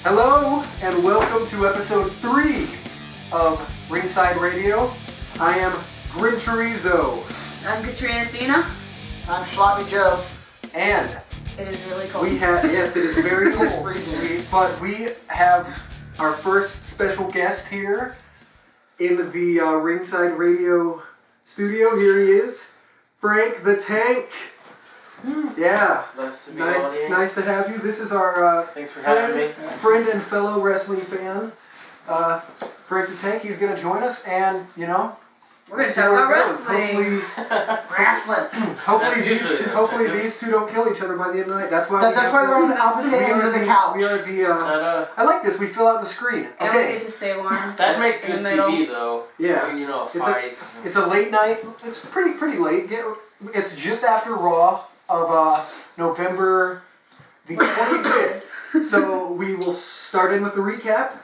Hello, and welcome to episode 3 of Ringside Radio. I am GrimmChorizo. I'm KatrinaCena. I'm SchloppyJoe. And it is really cold. Yes, it is very cold. It's freezing. But we have our first special guest here in the Ringside Radio studio. Here he is, Frank the Tank. Yeah. Nice to be on here. Nice to have you. This is our Thanks for having me. Friend and fellow wrestling fan, Frank the Tank. He's going to join us, and we're going to see talk where about it goes. wrestling. Hopefully these two don't kill each other by the end of the night. That's why we're on the opposite ends of the couch. We are the. I like this. We fill out the screen. And we get to stay warm. That'd make good TV though. Yeah. You know, a fight. It's a late night. It's pretty late. It's just after Raw of November the 25th. So we will start in with the recap.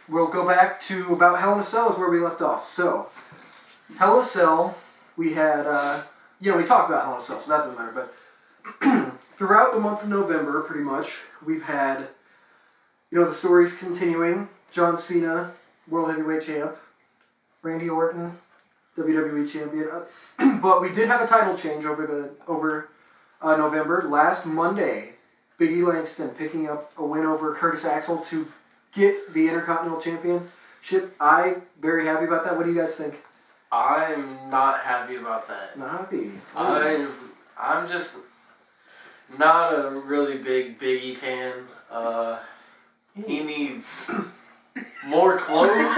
We'll go back to about Hell in a Cell is where we left off. So, Hell in a Cell, we had, we talked about Hell in a Cell, so that doesn't matter. But throughout the month of November, pretty much, we've had, the stories continuing. John Cena, World Heavyweight Champ. Randy Orton, WWE Champion. But we did have a title change over November. Last Monday, Big E Langston picking up a win over Curtis Axel to get the Intercontinental Championship. I'm very happy about that. What do you guys think? I'm not happy about that. Not happy. I'm just not a really big Big E fan. He needs more clothes.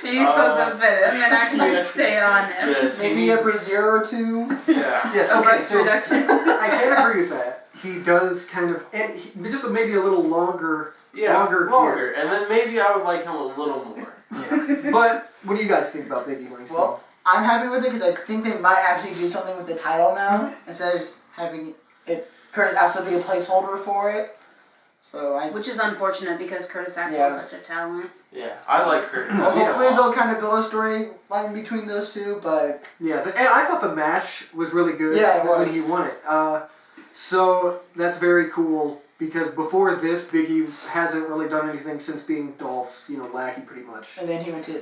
He's supposed to fit him and actually stay on him. Yes, maybe a brassiere or two. Yeah. Yes. A Okay. breast So reduction. I can agree with that. He does kind of, and just maybe a little longer. Yeah, longer. And then maybe I would like him a little more. Yeah. But what do you guys think about Big E Langston? Well, I'm happy with it because I think they might actually do something with the title now instead of just having it Curtis Axel be a placeholder for it. Which is unfortunate because Curtis Axel is such a talent. Yeah, I like Curtis. So hopefully they'll kind of build a storyline between those two, but... Yeah, and I thought the match was really good when he won it. So that's very cool because before this, Big E hasn't really done anything since being Dolph's, lackey pretty much. And then he went to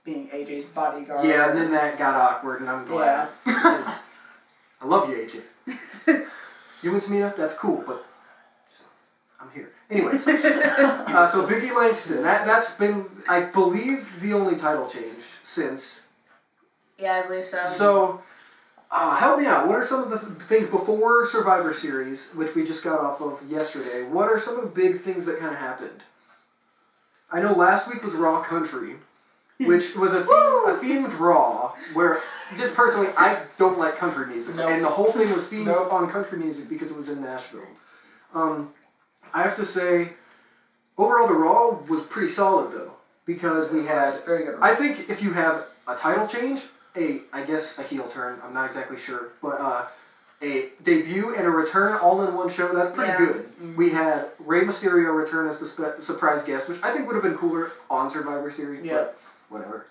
being AJ's bodyguard. Yeah, and then that got awkward, and I'm glad. Because I love you, AJ. You and Tamina, that's cool, but I'm here. Anyways, so Big E Langston, that's been, I believe, the only title change since. Yeah, I believe so. So, help me out. What are some of the things before Survivor Series, which we just got off of yesterday, what are some of the big things that kind of happened? I know last week was Raw Country, which was a themed Raw, where, just personally, I don't like country music. Nope. And the whole thing was themed on country music because it was in Nashville. I have to say, overall the Raw was pretty solid though, because we had, very good. I think if you have a title change, I guess a heel turn, I'm not exactly sure, but a debut and a return all in one show, that's pretty good. Mm-hmm. We had Rey Mysterio return as the surprise guest, which I think would have been cooler on Survivor Series, but whatever.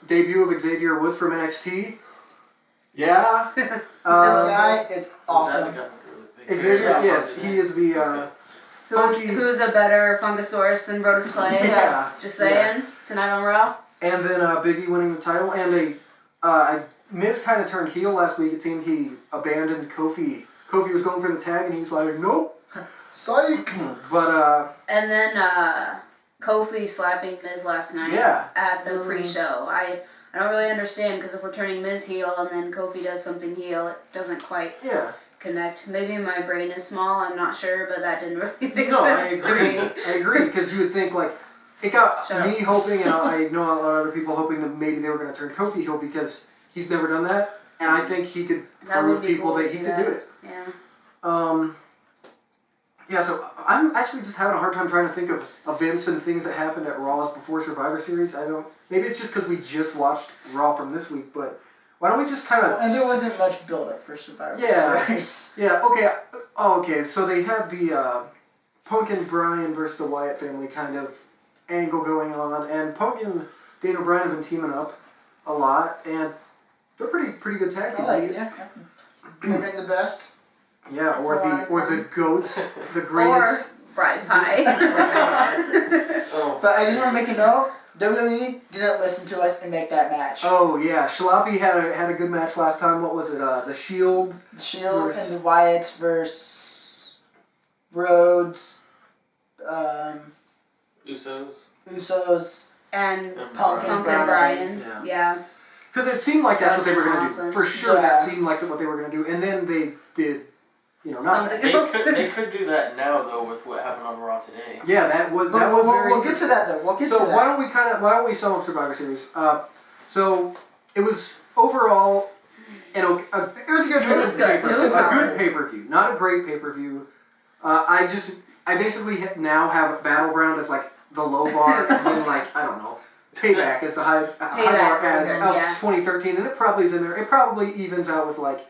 Debut of Xavier Woods from NXT. Yeah. This guy is awesome. Xavier, yes, he is the Who's a better Funkasaurus than Brodus Clay? Yeah. Just saying. Tonight on Raw. And then Big E winning the title, and Miz kind of turned heel last week. It seemed he abandoned Kofi. Kofi was going for the tag, and he's like, nope. Psych! But, and then Kofi slapping Miz last night at the pre-show. I don't really understand, because if we're turning Miz heel and then Kofi does something heel, it doesn't quite connect. Maybe my brain is small, I'm not sure, but that didn't really make sense to me. I agree, because you would think, like, it got me hoping, and I know a lot of other people hoping that maybe they were going to turn Kofi heel because he's never done that, and I think he could prove people that he could do it. Yeah. So I'm actually just having a hard time trying to think of events and things that happened at Raw's before Survivor Series. Maybe it's just because we just watched Raw from this week, but why don't we just kind of... And there wasn't much build-up for Survivor Series. Yeah, okay. Oh, okay, so they had the Punk and Bryan versus the Wyatt family kind of angle going on, and Punk and Daniel Bryan have been teaming up a lot, and they're pretty good tag team. I like it, They're the best. Yeah, or the GOATs, the greatest bride pie. But I just want to make a note. WWE didn't listen to us and make that match. Oh yeah, Schloppy had a good match last time. What was it? The Shield. The Shield and the Wyatts versus Rhodes, Usos, and Punk and Bryan. Yeah. Because it seemed like that's what they were going to do. For sure, that seemed like what they were going to do. And then they did, something else. They could do that now though with what happened on Raw today. Yeah, that was very. We'll get to that though. We'll get to that. So why don't we sum up Survivor Series? So it was overall it was a good. It was good. It was a good pay-per-view, not a great pay-per-view. I basically now have Battleground as like the low bar, and then like I don't know. Payback is the high bar as of 2013, and it probably is in there. It probably evens out with like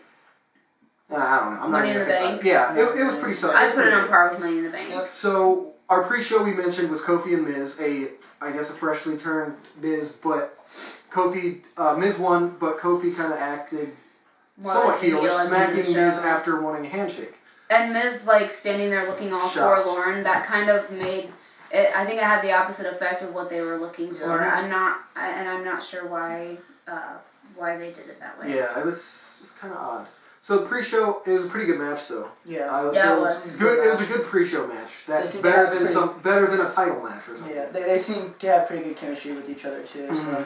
I don't know. I'm Money in the Bank. Yeah, it was pretty solid. I'd put it on par with Money in the Bank. Yep. So our pre-show we mentioned was Kofi and Miz, I guess a freshly turned Miz, but Kofi Miz won, but Kofi kind of acted somewhat heel, smacking Miz after wanting a handshake. And Miz like standing there looking all forlorn. That kind of made. I think it had the opposite effect of what they were looking for. Mm-hmm. I'm not sure why they did it that way. Yeah, it was kind of odd. So the pre-show, it was a pretty good match though. Yeah, it was good. It was a good pre-show match. That's better than a title match or something. Yeah, they seem to have pretty good chemistry with each other too. Mm-hmm.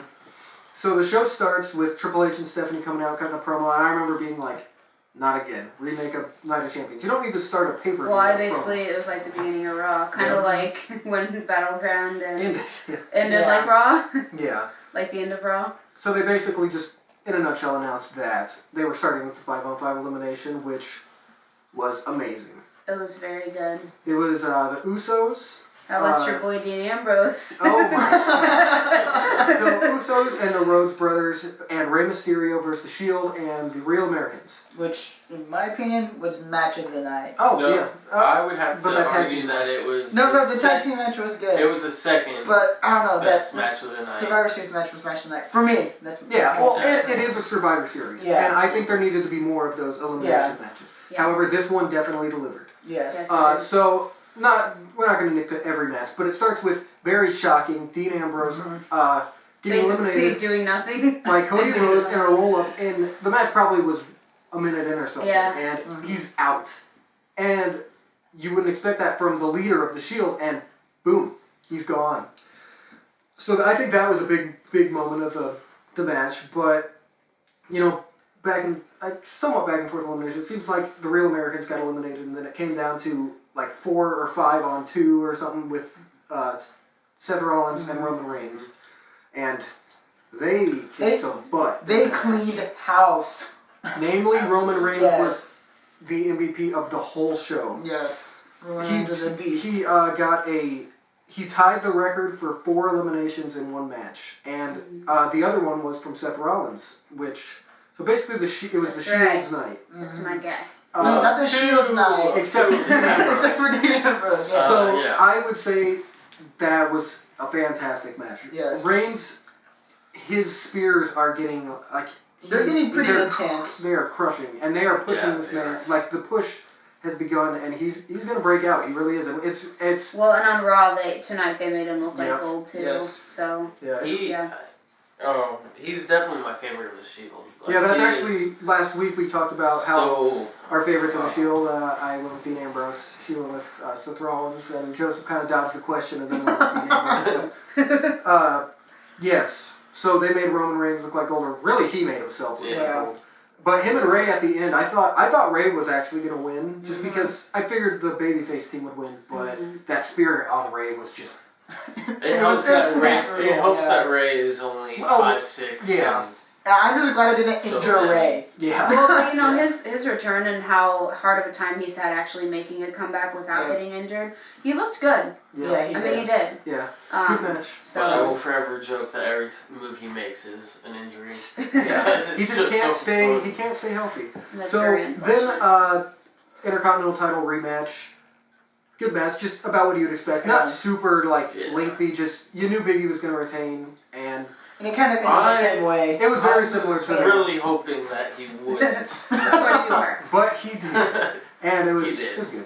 So the show starts with Triple H and Stephanie coming out cutting a promo, and I remember being like, "Not again! Remake of Night of Champions. You don't need to start a pay-per-view." Well, it was like the beginning of Raw, kind of like when Battleground ended like Raw. Yeah. Like the end of Raw. So they basically just, in a nutshell, announced that they were starting with the 5-on-5 elimination, which was amazing. It was very good. It was the Usos. How about your boy Dean Ambrose? Oh my God. So Usos and the Rhodes Brothers and Rey Mysterio versus the Shield and the Real Americans. Which, in my opinion, was match of the night. Oh, no, yeah. I would have to argue that it was... No, the tag team match was good. It was the second but, I don't know, best match of the night. Survivor Series match was match of the night. For me. It is a Survivor Series. Yeah. And I think there needed to be more of those elimination matches. Yeah. However, this one definitely delivered. Yes. So... we're not going to nitpick every match, but it starts with very shocking Dean Ambrose getting eliminated, doing nothing by Cody Rhodes in a roll-up, and the match probably was a minute in or something, and he's out. And you wouldn't expect that from the leader of the Shield, and boom, he's gone. So I think that was a big moment of the match, but somewhat back and forth elimination. It seems like the Real Americans got eliminated, and then it came down to like 4 or 5 on 2 or something with Seth Rollins and Roman Reigns, and they kicked some butt. They cleaned house. Namely, Roman Reigns was the MVP of the whole show. Yes, Roman Reigns was a beast. He tied the record for 4 eliminations in one match, and the other one was from Seth Rollins, so basically it was the Shield's night. That's my guy. No, not the Shield's night. Except for Dean Ambrose. Yeah. So I would say that was a fantastic match. Yes. Reigns, his spears are getting they're getting pretty intense. They are crushing, and they are pushing this man. Like the push has begun, and he's gonna break out. He really is. It's well, and on Raw tonight they made him look like gold too. Yes. So he's definitely my favorite of the Shield. That's actually last week we talked about how our favorites of the Shield. I went with Dean Ambrose. She went with Seth Rollins, and Joseph kind of dodged the question and then went with Dean Ambrose. Yes. So they made Roman Reigns look like gold, or really he made himself look like gold. But him and Ray at the end, I thought Ray was actually going to win, just because I figured the babyface team would win, but that spirit on Ray was just... It helps that Ray is only 5'6". Yeah. I'm just glad I didn't injure Ray. Yeah. Well, his return and how hard of a time he's had actually making a comeback without getting injured, he looked good. Yeah, he did. Yeah. Good match. So but I will forever joke that every move he makes is an injury. He just can't stay. He can't stay healthy. That's so very then, Intercontinental title rematch. Good match, just about what you would expect. Not super lengthy. Just you knew Biggie was going to retain, and it kind of ended the same way. It was very similar to. I was really hoping that he wouldn't. Of course you were. But he did, and it was good.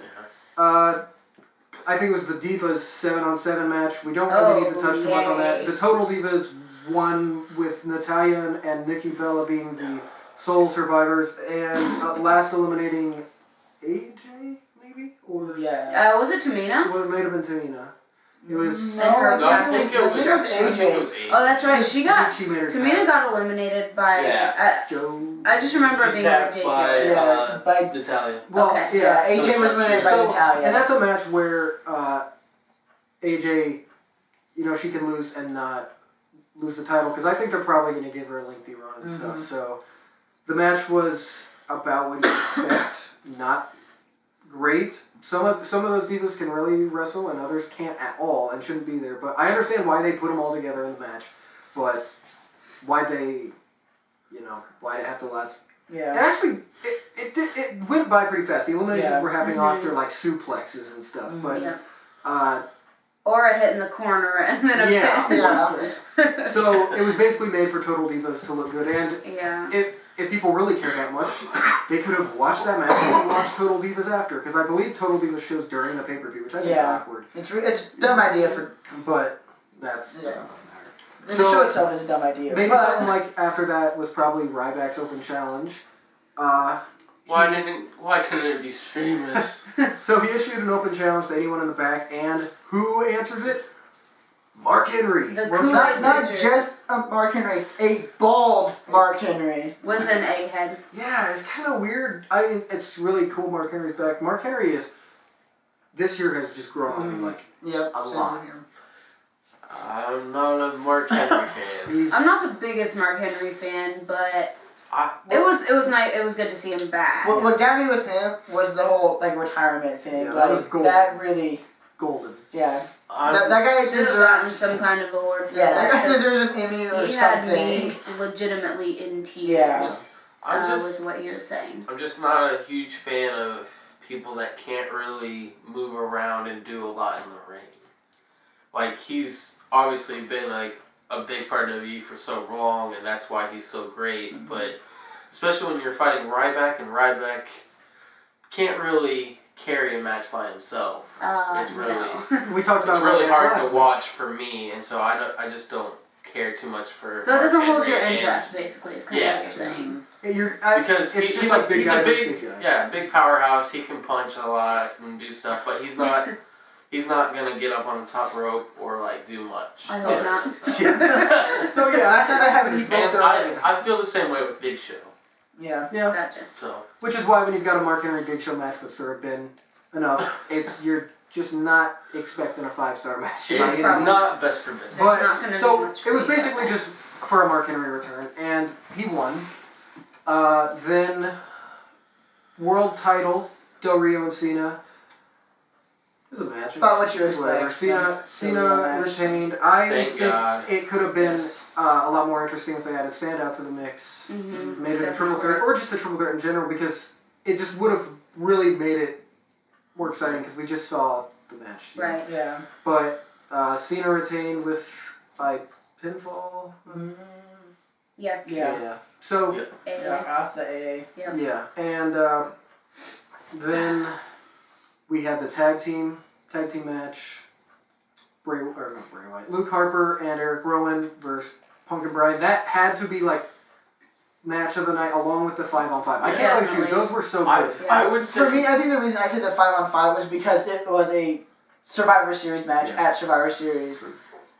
I think it was the Divas 7-on-7 match. We don't really need to touch too much on that. The Total Divas won with Natalya and Nikki Bella being the sole survivors, and last eliminating AJ, maybe? Or was it Tamina? Well, it might have been Tamina. It was. I think it was AJ. Oh, that's right. Tamina got eliminated by. Joe. I just remember it being by JK. By Natalya. Well, AJ was eliminated by Natalya. And that's a match where AJ, she can lose and not lose the title, because I think they're probably going to give her a lengthy run and stuff. So the match was about what you expect. Not great. Some of those divas can really wrestle, and others can't at all and shouldn't be there. But I understand why they put them all together in the match. But why'd they have to last? Yeah. And actually, it went by pretty fast. The eliminations were happening after like suplexes and stuff. But or a hit in the corner and then a Yeah. So it was basically made for Total Divas to look good, and if people really care that much, they could have watched that match and watched Total Divas after, because I believe Total Divas shows during the pay-per-view, which I think is awkward. It's a dumb idea for... But that's... The show itself is a dumb idea. Maybe something like after that was probably Ryback's Open Challenge. Why couldn't it be Sheamus? So he issued an open challenge to anyone in the back, and who answers it? Mark Henry. Not just a Mark Henry, a bald Mark Henry. With an egghead. Yeah, it's kind of weird. It's really cool Mark Henry's back. Mark Henry this year has just grown on me a lot. I'm not a Mark Henry fan. I'm not the biggest Mark Henry fan, but it was nice. It was good to see him back. What got me with him was the whole retirement thing. Yeah, that was golden. That really golden. Yeah. That guy deserves some kind of award for that. That guy deserves an Emmy or something. He had me legitimately in tears. Was what he was saying. I'm just not a huge fan of people that can't really move around and do a lot in the ring. He's obviously been a big part of you for so long, and that's why he's so great. But especially when you're fighting Ryback, and Ryback can't really carry a match by himself. It's really we talked about it's really hard to watch for me, and so I just don't care too much for. So it doesn't hold your interest, basically. Is kind of what you're saying. Because he's a big powerhouse. He can punch a lot and do stuff, but he's not. He's not gonna get up on the top rope or do much. I hope not. So last time I haven't. I feel the same way with Big Show. Yeah. Gotcha. So. Which is why when you've got a Mark Henry Big Show match, which there have been enough, you're just not expecting a 5-star match. It's not best for business. But so it was basically just for a Mark Henry return, and he won. Then world title, Del Rio and Cena. It was a match. About what you expect. Cena retained. I Thank think God. it could have been a lot more interesting if they added Sandow to the mix, made it a triple threat, or just a triple threat in general, because it just would have really made it more exciting, because we just saw the match. Right. Yeah. But Cena retained by pinfall. Yeah. So. Off the AA. Yeah, and then we had the tag team match. Luke Harper and Eric Rowan versus Punk and Bryan. That had to be match of the night, along with the 5-on-5. I can't really choose. Those were so good. I would say, for me, I think the reason I said the 5-on-5 was because it was a Survivor Series match at Survivor Series.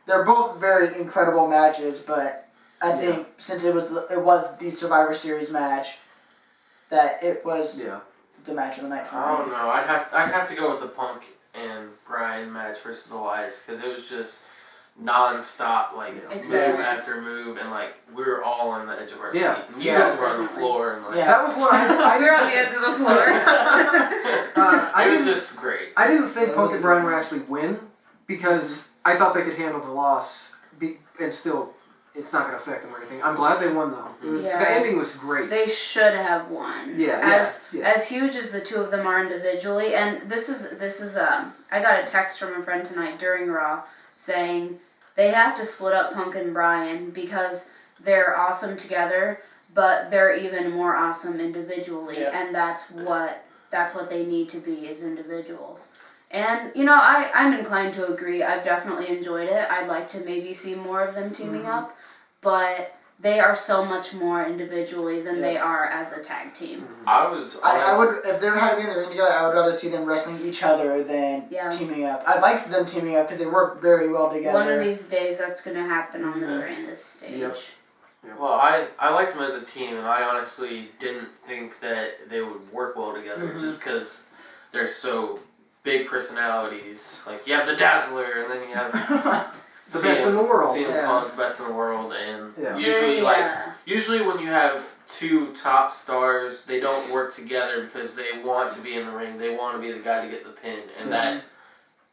They're both very incredible matches, but I think since it was the Survivor Series match, that it was the match of the night for me. I don't know. I'd have to go with the Punk and Bryan match versus the Wyatts, because it was just non-stop, move after move, and we were all on the edge of our seat. And you guys were on the floor, and that was what I we were on the edge of the floor. It was just great. I didn't think Punk and Bryan would actually win, because I thought they could handle the loss, and still. It's not going to affect them or anything. I'm glad they won, though. The ending was great. They should have won. As huge as the two of them are individually, and this is I got a text from a friend tonight during Raw saying they have to split up Punk and Bryan because they're awesome together, but they're even more awesome individually, and that's what they need to be as individuals. And, you know, I'm inclined to agree. I've definitely enjoyed it. I'd like to maybe see more of them teaming up. But they are so much more individually than they are as a tag team. I would, if they had to be in the ring together, I would rather see them wrestling each other than teaming up. I'd like them teaming up because they work very well together. One of these days that's going to happen on the grandest stage. Yep. Well, I liked them as a team, and I honestly didn't think that they would work well together just because they're so big personalities. Like, you have the Dazzler, and then you have the best in the world. CM Punk, the best in the world, and usually when you have two top stars, they don't work together because they want to be in the ring. They want to be the guy to get the pin, and that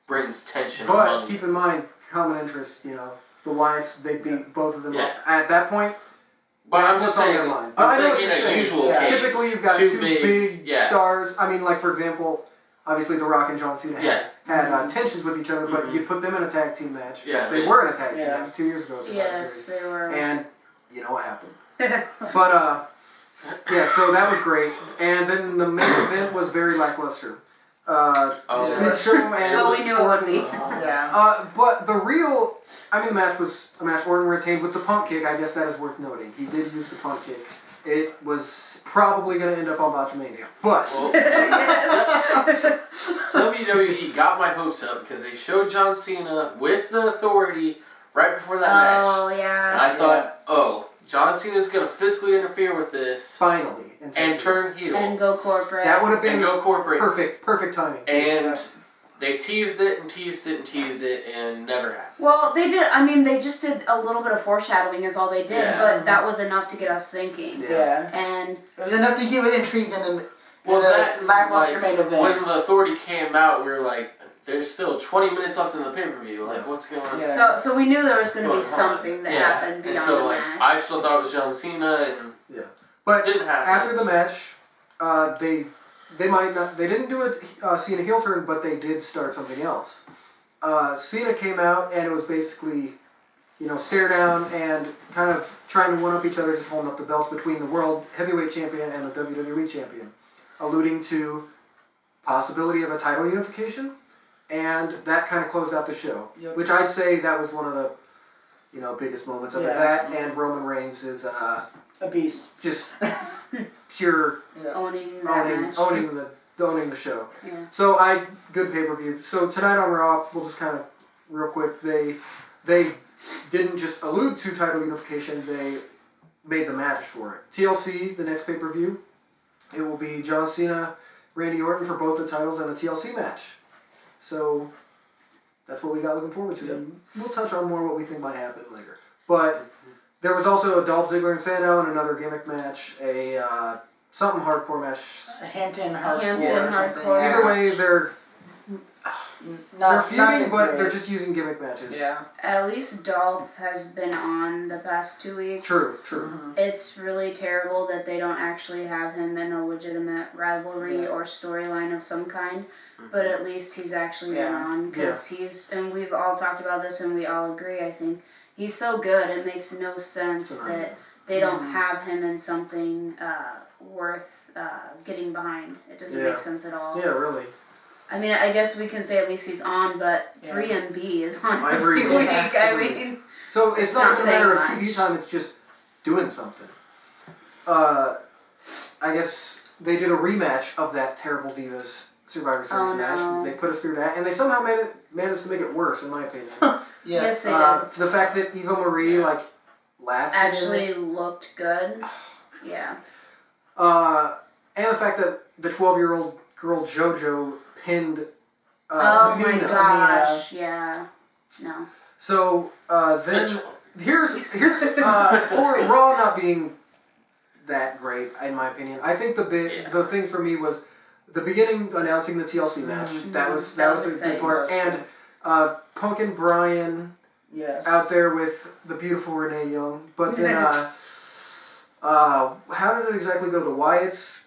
brings tension. But keep in mind, common interest, you know, the Wyatts, they beat both of them up. At that point, but I'm just saying, in a usual case, typically you've got two big stars. I mean, like, for example, obviously The Rock and John Cena had tensions with each other, but you put them in a tag team match. Yeah, they were in a tag team match 2 years ago. Yes, they were. And you know what happened. But, so that was great. And then the main event was very lackluster. We knew it would be. But the real... I mean, the match was a match Orton retained with the punk kick. I guess that is worth noting. He did use the punk kick. It was probably going to end up on Botchamania. But... WWE got my hopes up because they showed John Cena with the Authority right before that match. Oh, yeah. And I thought, John Cena's going to physically interfere with this. Finally. And turn heel. And go corporate. That would have been go corporate. Perfect timing. And they teased it and teased it and teased it and never happened. Well, they did. I mean, they just did a little bit of foreshadowing is all they did, but that was enough to get us thinking. And it was enough to keep it intrigued in the lackluster main event. When the Authority came out, we were like, there's still 20 minutes left in the pay-per-view. Like, what's going on? So we knew there was going to be something that happened beyond the match. I still thought it was John Cena, and but it didn't happen. After the match, they might not. They didn't do a Cena heel turn, but they did start something else. Cena came out, and it was basically, stare down and kind of trying to one-up each other, just holding up the belts between the World Heavyweight Champion and the WWE Champion, alluding to possibility of a title unification, and that kind of closed out the show. Which I'd say that was one of the, biggest moments of it. That and Roman Reigns is a beast, just pure owning the show. So good pay-per-view. So tonight on Raw, we'll just kind of real quick. They didn't just allude to title unification. They made the match for it. TLC, the next pay-per-view, it will be John Cena, Randy Orton for both the titles and a TLC match. So that's what we got looking forward to. Yep. We'll touch on more what we think might happen later. But there was also a Dolph Ziggler and Sandow and another gimmick match, a something hardcore match. A Hampton hardcore. Either way, they're feuding, but they're just using gimmick matches. Yeah. At least Dolph has been on the past 2 weeks. True. It's really terrible that they don't actually have him in a legitimate rivalry or storyline of some kind. But at least he's actually been on, because and we've all talked about this and we all agree, I think. He's so good, it makes no sense that they don't have him in something worth getting behind. It doesn't make sense at all. Yeah, really. I mean, I guess we can say at least he's on, but 3MB is on every week. I mean, so it's not a matter of TV time, it's just doing something. I guess they did a rematch of that Terrible Divas Survivor Series match. They put us through that, and they somehow managed to make it worse, in my opinion. Yes, they did. The fact that Eva Marie, last actually looked good. Yeah. And the fact that the 12-year-old girl JoJo pinned oh Tamina. My gosh, yeah. No. So then here's for Raw not being that great, in my opinion. I think the things for me was the beginning announcing the TLC match. That was a good part. And Punk and Bryan out there with the beautiful Renee Young. But then how did it exactly go? The Wyatts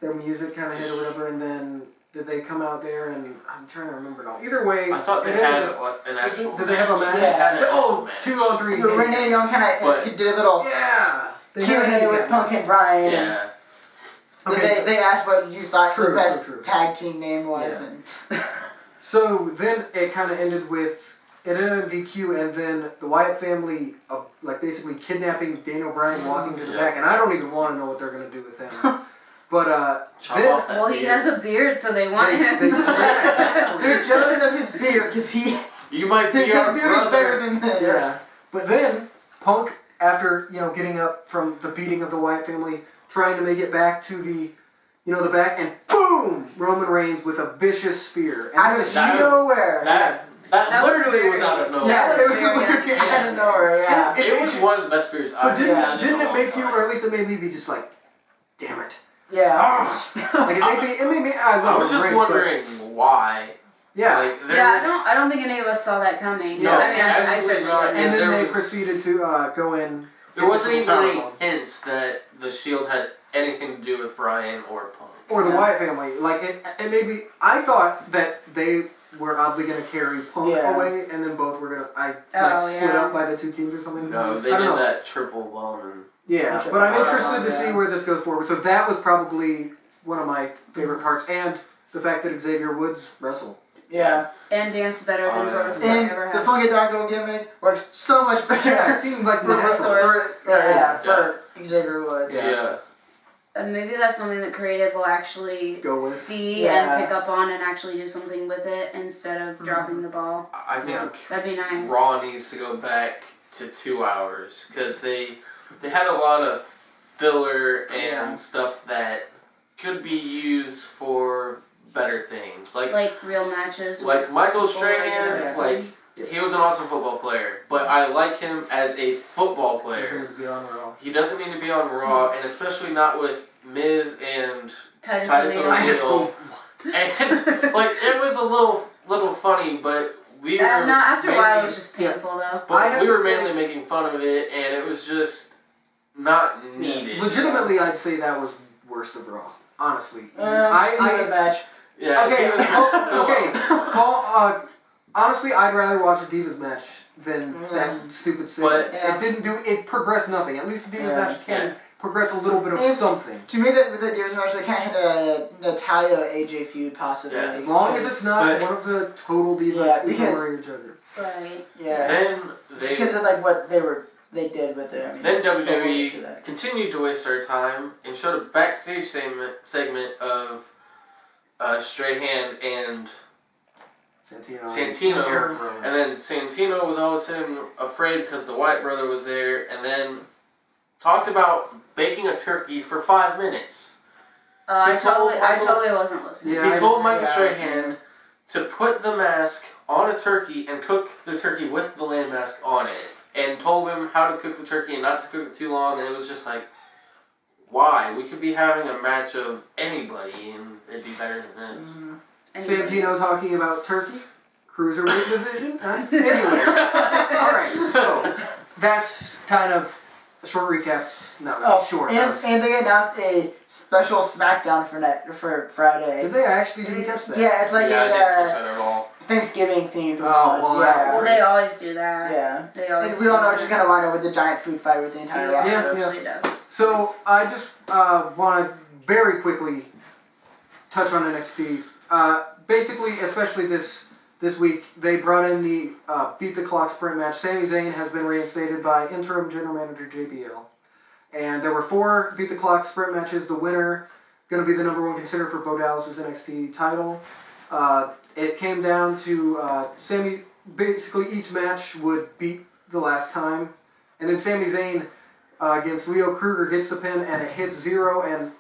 their music kind of hit or whatever, and then did they come out there and I'm trying to remember it all. Either way, I thought they had an actual. Did they have a match? They had an actual match. 2-on-3. Renee Young kind of did a little Q&A with Punk and Bryan. Yeah. Okay, They asked what you thought the best true. tag team name was, and so then it kind of ended with it ended in DQ, and then the Wyatt family basically kidnapping Daniel Bryan, walking to the back, and I don't even want to know what they're gonna do with him. But he has a beard, so they want him. They're jealous of his beard because you might be his our beard brother. is better than theirs. Yeah. But then Punk, after getting up from the beating of the Wyatt family, trying to make it back to the the back, and boom, Roman Reigns with a vicious spear. And Out of nowhere. That literally was out of nowhere. Yeah, it was literally out of nowhere. Yeah. It was one of the best spears I've seen. Didn't it make you, or at least it made me be just like, damn it. Yeah. Like it made me. I was just wondering why. Yeah. I don't think any of us saw that coming. No, I mean, I certainly didn't. And then they proceeded to go in. There wasn't even any hints that the Shield had anything to do with Bryan or Punk. Or the Wyatt family. Like, it made me... I thought that they were oddly going to carry Punk away, and then both were going to, split up by the two teams or something. No, they did that triple bomb. Yeah, but I'm interested to see where this goes forward. So that was probably one of my favorite parts, and the fact that Xavier Woods wrestled. Yeah. And danced better than Brodus and ever has. The Funky Doggo gimmick works so much better. Yeah, it seemed like for Xavier Woods. Yeah. And maybe that's something that creative will actually see and pick up on and actually do something with it instead of dropping the ball. I think that'd be nice. Raw needs to go back to 2 hours because they had a lot of filler and stuff that could be used for better things, like real matches. Like Michael Strahan, he was an awesome football player, but I like him as a football player. He doesn't need to be on Raw. He doesn't need to be on Raw, and especially not with Miz and Titus O'Neil. And it was a little funny, but we were after a while it was just painful though. But we were mainly making fun of it, and it was just not needed. Legitimately, I'd say that was worst of Raw. Honestly, Divas match. Yeah. Okay. Paul. Honestly, I'd rather watch a Divas match than that stupid segment. It didn't do. It progressed nothing. At least the Divas match can progress a little bit of something. To me, with the Divas match, they kind of hit a Natalia AJ feud possibly. Yeah, as long as it's not one of the total Divas ignoring each other. Right. Yeah. Then just because of what they did with it. I mean, then WWE continued to waste our time and showed a backstage segment of Strahan and Santino. And then Santino was all of a sudden afraid because the Wyatt brother was there, and then talked about baking a turkey for 5 minutes. I totally wasn't listening. He told Michael Strahan to put the mask on a turkey and cook the turkey with the land mask on it, and told him how to cook the turkey and not to cook it too long, and it was just like, why? We could be having a match of anybody and it'd be better than this. Santino talking about turkey, cruiserweight division. Anyway, alright, so that's kind of a short recap. And they announced a special SmackDown for Friday. Did they actually catch that? Yeah, it's like I didn't catch that at all. Thanksgiving themed. Well, they always do that. Yeah. They always. We all know it's just gonna wind up with a giant food fight with the entire roster. Yeah, it usually does. So I just want to very quickly touch on NXT. Basically, especially this week, they brought in the Beat the Clock sprint match. Sami Zayn has been reinstated by interim general manager JBL. And there were 4 Beat the Clock sprint matches. The winner going to be the #1 contender for Bo Dallas' NXT title. It came down to Sami. Basically, each match would beat the last time, and then Sami Zayn against Leo Kruger gets the pin, and it hits 0. And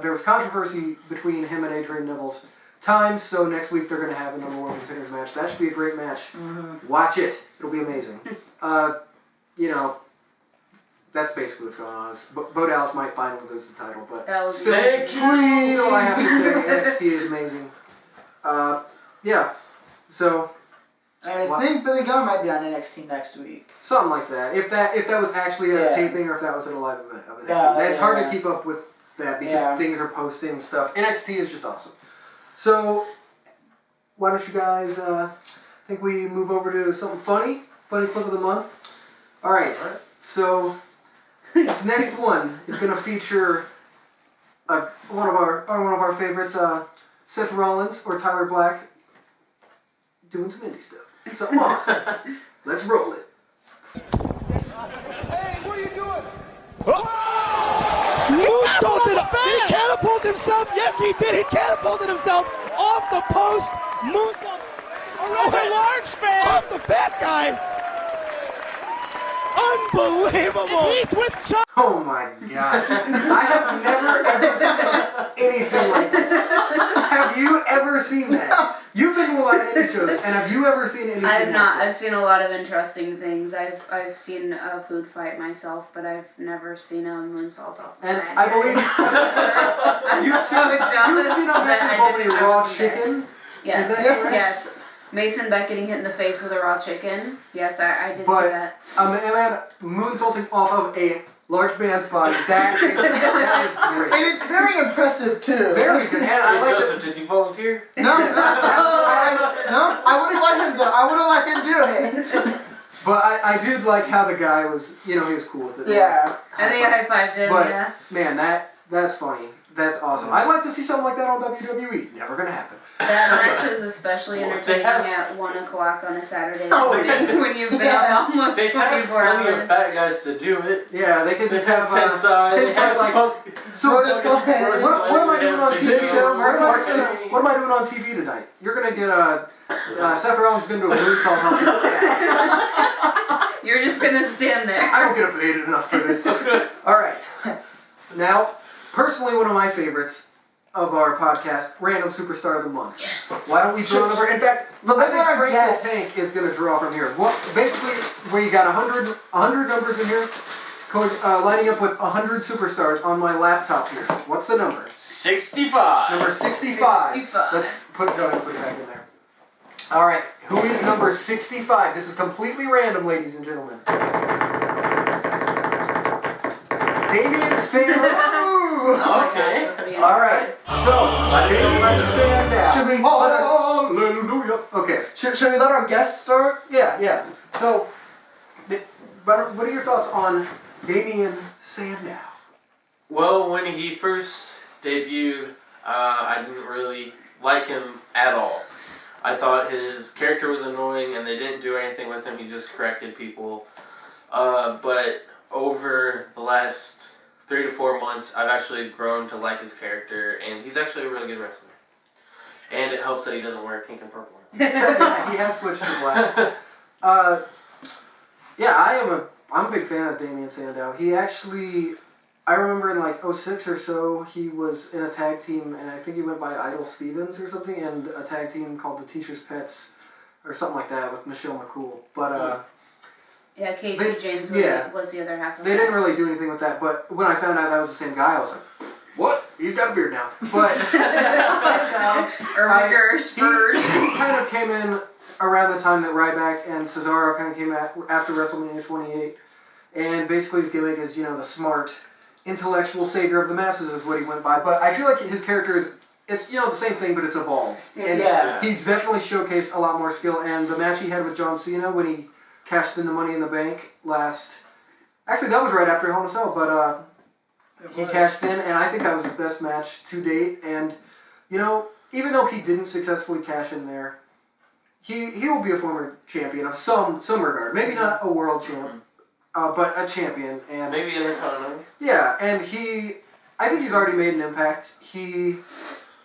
there was controversy between him and Adrian Neville's times. So next week they're going to have a #1 contenders match. That should be a great match. Mm-hmm. Watch it; it'll be amazing. That's basically what's going on. Bo Dallas might finally lose the title, but still, I have to say NXT is amazing. So I think Billy Gunn might be on NXT next week. Something like that. If that was actually a taping or if that was at a live event of NXT. It's hard to keep up with that because things are posting stuff. NXT is just awesome. So why don't you guys think we move over to something funny clip of the month? Alright. So this next one is going to feature one of our favorites, Seth Rollins or Tyler Black, doing some indie stuff. Something awesome. Let's roll it. Hey, what are you doing? Moonsaulted. He catapulted himself. Yes, he did. He catapulted himself off the post. Moonsault. A rather large fan. Off the fat guy. Unbelievable. He's with Chuck. Oh my god. I have never ever seen anything like that. Have you ever seen that? You've been to a lot of indie shows, and have you ever seen anything I have not. like that? I've seen a lot of interesting things. I've seen a food fight myself, but I've never seen a moonsault off the And back. I believe I'm you've so jealous seen how much that I involved didn't- a I raw wasn't there. chicken? Yes, Is that right? yes. Mason Beck getting hit in the face with a raw chicken. Yes, I did see that. A man moonsaulting off of a large man's body, that is great. And it's very impressive too. Very good. And I Hey, like Joseph, did you volunteer? No, I would have let him do. I would have let him do it. But I did like how the guy was, he was cool with it. Yeah. I think I high-fived him, But, yeah. man, that's funny. That's awesome. I'd like to see something like that on WWE. Never gonna happen. That match is especially Well, entertaining they have- at 1 o'clock on a Saturday Oh, morning when you've been Yes. up almost They have 24 plenty hours. of fat guys to do it. Yeah, they could They just have have 10 sides. They have like. So Brodus Clay. what am I doing on TV? Big Show, What am I doing on TV tonight? You're gonna get Seth Rollins is gonna do a moonsault on me. You're just gonna stand there. I don't get paid enough for this. All right. Now, personally, one of my favorites of our podcast, Random Superstar of the Month. Yes. Why don't we draw a number? In fact, But I let's think let our Frank guests. the Tank is going to draw from here. Well, basically, we got 100 numbers in here, lining up with 100 superstars on my laptop here. What's the number? 65. Number 65. 65. Let's go ahead and put it back in there. All right. Who is number 65? This is completely random, ladies and gentlemen. Damian Sandler. Oh my Okay. gosh, this will be All right. So, let's stand down. Should we? Hallelujah. Okay. Should we let our guests start? Yeah. So, what are your thoughts on Damian Sandow? Well, when he first debuted, I didn't really like him at all. I thought his character was annoying and they didn't do anything with him. He just corrected people. But over the last 3 to 4 months, I've actually grown to like his character, and he's actually a really good wrestler. And it helps that he doesn't wear pink and purple. Yeah, he has switched to black. I'm a big fan of Damian Sandow. He actually, I remember in like 06 or so, he was in a tag team, and I think he went by Idol Stevens or something, and a tag team called the Teacher's Pets, or something like that, with Michelle McCool. But Yeah, Casey James was the other half of they it. didn't really do anything with that. But when I found out that was the same guy, I was like, what? He's got a beard now. But he kind of came in around the time that Ryback and Cesaro kind of came after WrestleMania 28. And basically his gimmick is, the smart, intellectual savior of the masses is what he went by. But I feel like his character is, it's, the same thing, but it's evolved. And he's definitely showcased a lot more skill. And the match he had with John Cena when he cashed in the Money in the Bank actually that was right after Hell in a Cell, but he cashed in, and I think that was his best match to date. And even though he didn't successfully cash in there, he will be a former champion of some regard. Maybe not a world champ, but a champion. And Maybe Intercontinental. yeah, and I think he's already made an impact. He's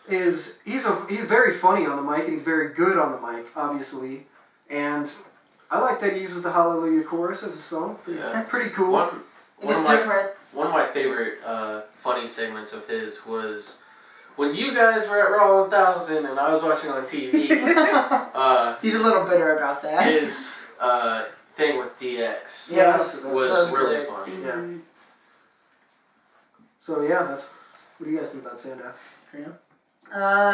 very funny on the mic, and he's very good on the mic, obviously. And I like that he uses the Hallelujah chorus as a song. Yeah. Pretty cool. It's different. One of my favorite funny segments of his was when you guys were at Raw 1000 and I was watching on TV. He's a little bitter about that. His thing with DX Yes, was really great. funny. Yeah. So what do you guys think about Sandow?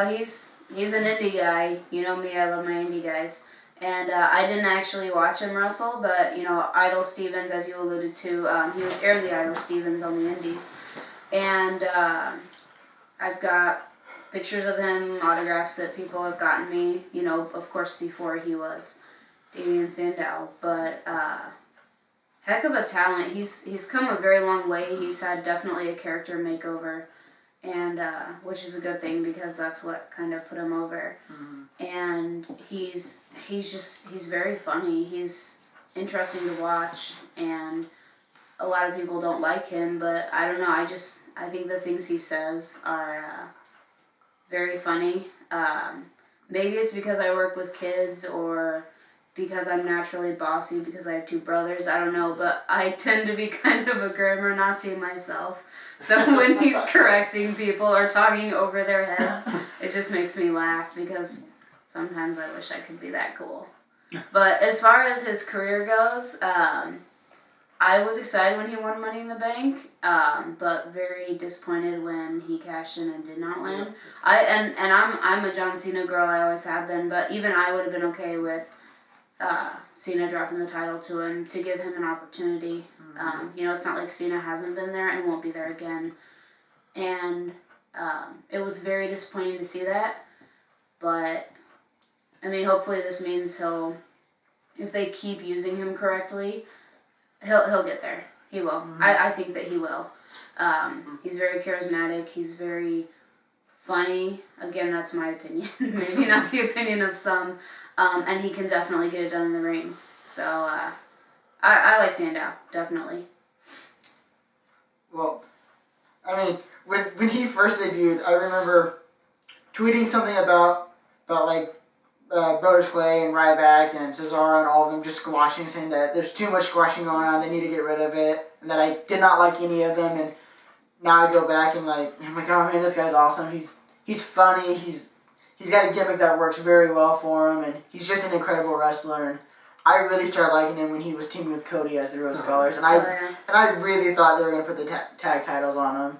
He's an indie guy. You know me, I love my indie guys. And I didn't actually watch him wrestle, but, Idol Stevens, as you alluded to, he was airing the Idol Stevens on the indies. And I've got pictures of him, autographs that people have gotten me, of course before he was Damian Sandow. But heck of a talent. He's come a very long way. He's had definitely a character makeover. and which is a good thing because that's what kind of put him over. And he's very funny. He's interesting to watch, and a lot of people don't like him, but I don't know. I think the things he says are very funny. Maybe it's because I work with kids or because I'm naturally bossy because I have 2 brothers. I don't know, but I tend to be kind of a grammar Nazi myself. So when he's correcting people or talking over their heads, it just makes me laugh because sometimes I wish I could be that cool. But as far as his career goes, I was excited when he won Money in the Bank, but very disappointed when he cashed in and did not win. I'm a John Cena girl, I always have been, but even I would have been okay with Cena dropping the title to him to give him an opportunity. It's not like Cena hasn't been there and won't be there again. And it was very disappointing to see that, but I mean, hopefully this means if they keep using him correctly, he'll get there. He will. I think that he will. He's very charismatic. He's very funny. Again, that's my opinion. Maybe not the opinion of some. And he can definitely get it done in the ring. So I like Sandow, definitely. Well, I mean, when he first debuted, I remember tweeting something about like Brothers Clay and Ryback and Cesaro and all of them just squashing, saying that there's too much squashing going on, they need to get rid of it, and that I did not like any of them, and now I go back and I'm like, oh man, this guy's awesome. He's funny. He's got a gimmick that works very well for him, and he's just an incredible wrestler. And I really started liking him when he was teaming with Cody as the Rhodes Scholars, and I really thought they were going to put the tag titles on him.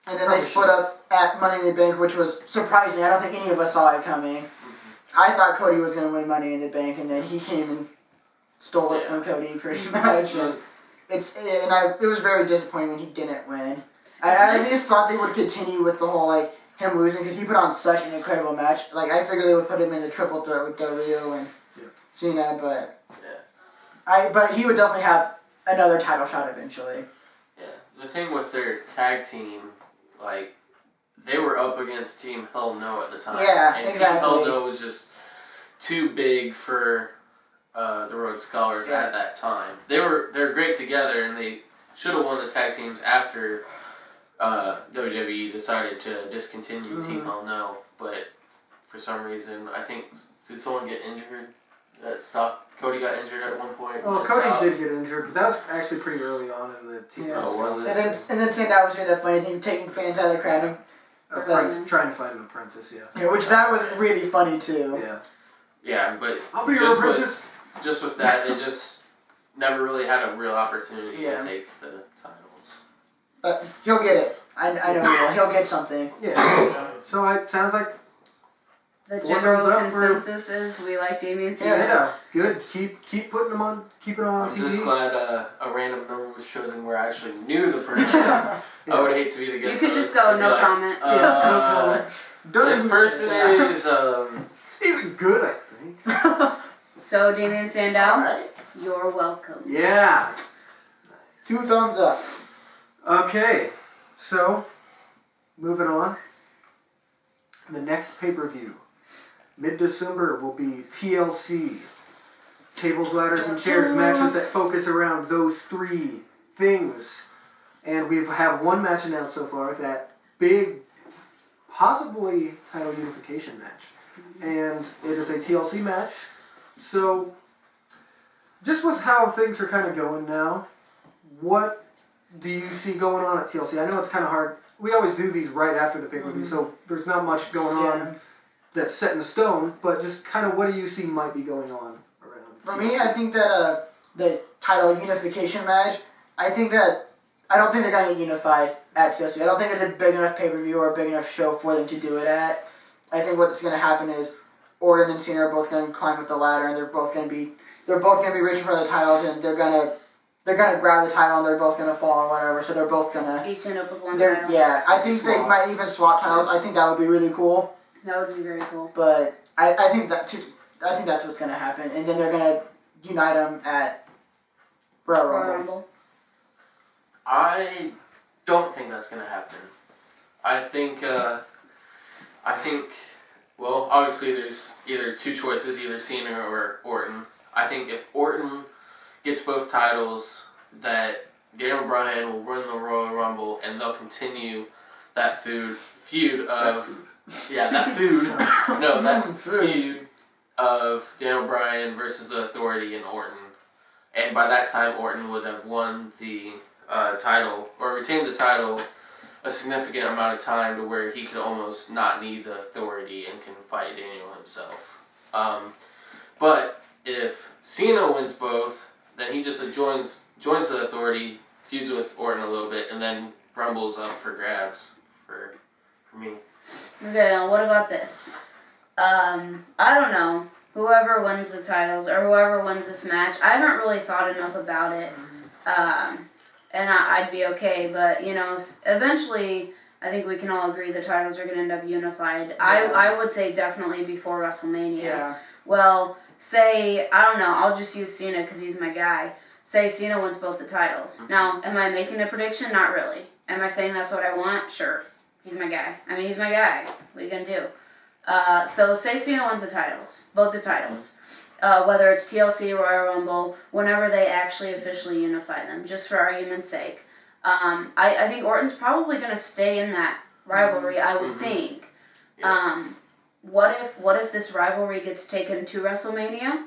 And then they split up at Money in the Bank, which was surprising. I don't think any of us saw it coming. I thought Cody was going to win Money in the Bank, and then he came and stole it from Cody pretty much. And it was very disappointing when he didn't win. I just thought they would continue with the whole him losing because he put on such an incredible match. I figured they would put him in the triple threat with Del Rio and Cena, but he would definitely have another title shot eventually. Yeah, the thing with their tag team, they were up against Team Hell No at the time. Yeah, and exactly. Team Hell No was just too big for the Rhodes Scholars at that time. They're great together, and they should have won the tag teams after WWE decided to discontinue Team Hell No. But for some reason, I think, did someone get injured? Cody got injured at one point. Well, Cody did get injured, but that was actually pretty early on in the team. Yeah. Oh, was it? And then Sandow was doing that funny thing, taking fans out of the crowd. Trying to find an apprentice, Yeah, which that was really funny too. Yeah. Yeah, but I'll be your apprentice. Just with that, they just never really had a real opportunity to take the titles. But he'll get it. I know he will. He'll get something. Yeah. So it sounds like the general consensus is we like Damian Cena. Yeah, good. Keep putting them on. Keep it on I'm TV. just glad a random number was chosen where I actually knew the person. I would hate to be the guest. You could just go no comment. No comment. This person is he's good, I think. So Damian Sandow, Alright. you're welcome. Yeah. 2 thumbs up. Okay, so moving on. The next pay-per-view, mid-December, will be TLC. Tables, ladders, and chairs matches that focus around those 3 things. And we have one match announced so far, that big, possibly title unification match. And it is a TLC match. So, just with how things are kind of going now, what do you see going on at TLC? I know it's kind of hard. We always do these right after the pay-per-view, so there's not much going on that's set in stone, but just kind of what do you see might be going on around For TLC? me, I think that the title unification match, I don't think they're going to get unified at TLC. I don't think it's a big enough pay-per-view or a big enough show for them to do it at. I think what's going to happen is Orton and Cena are both going to climb up the ladder, and they're both going to be reaching for the titles, and they're going to grab the title, and they're both going to fall or whatever, so they're both going to... Each end up with one title. Yeah, I think they might even swap titles. I think that would be really cool. That would be very cool. But I think that's what's going to happen, and then they're going to unite them at Royal Rumble. I don't think that's going to happen. I think, well, obviously there's either two choices, either Cena or Orton. I think if Orton gets both titles, that Daniel Bryan will win the Royal Rumble, and they'll continue that feud of Daniel Bryan versus the Authority and Orton. And by that time, Orton would have won the title, or retained the title a significant amount of time to where he could almost not need the Authority and can fight Daniel himself. But if Cena wins both, then he just joins the Authority, feuds with Orton a little bit, and then Rumble's up for grabs for me. Okay, now what about this? I don't know. Whoever wins the titles, or whoever wins this match, I haven't really thought enough about it. And I'd be okay, but, eventually, I think we can all agree the titles are going to end up unified. Yeah. I would say definitely before WrestleMania. Yeah. Well, say, I don't know, I'll just use Cena because he's my guy. Say Cena wins both the titles. Mm-hmm. Now, am I making a prediction? Not really. Am I saying that's what I want? Sure. He's my guy. He's my guy. What are you going to do? So say Cena wins the titles. Both the titles. Whether it's TLC, Royal Rumble, whenever they actually officially unify them, just for argument's sake. I think Orton's probably going to stay in that rivalry, I would think. Yeah. What if this rivalry gets taken to WrestleMania,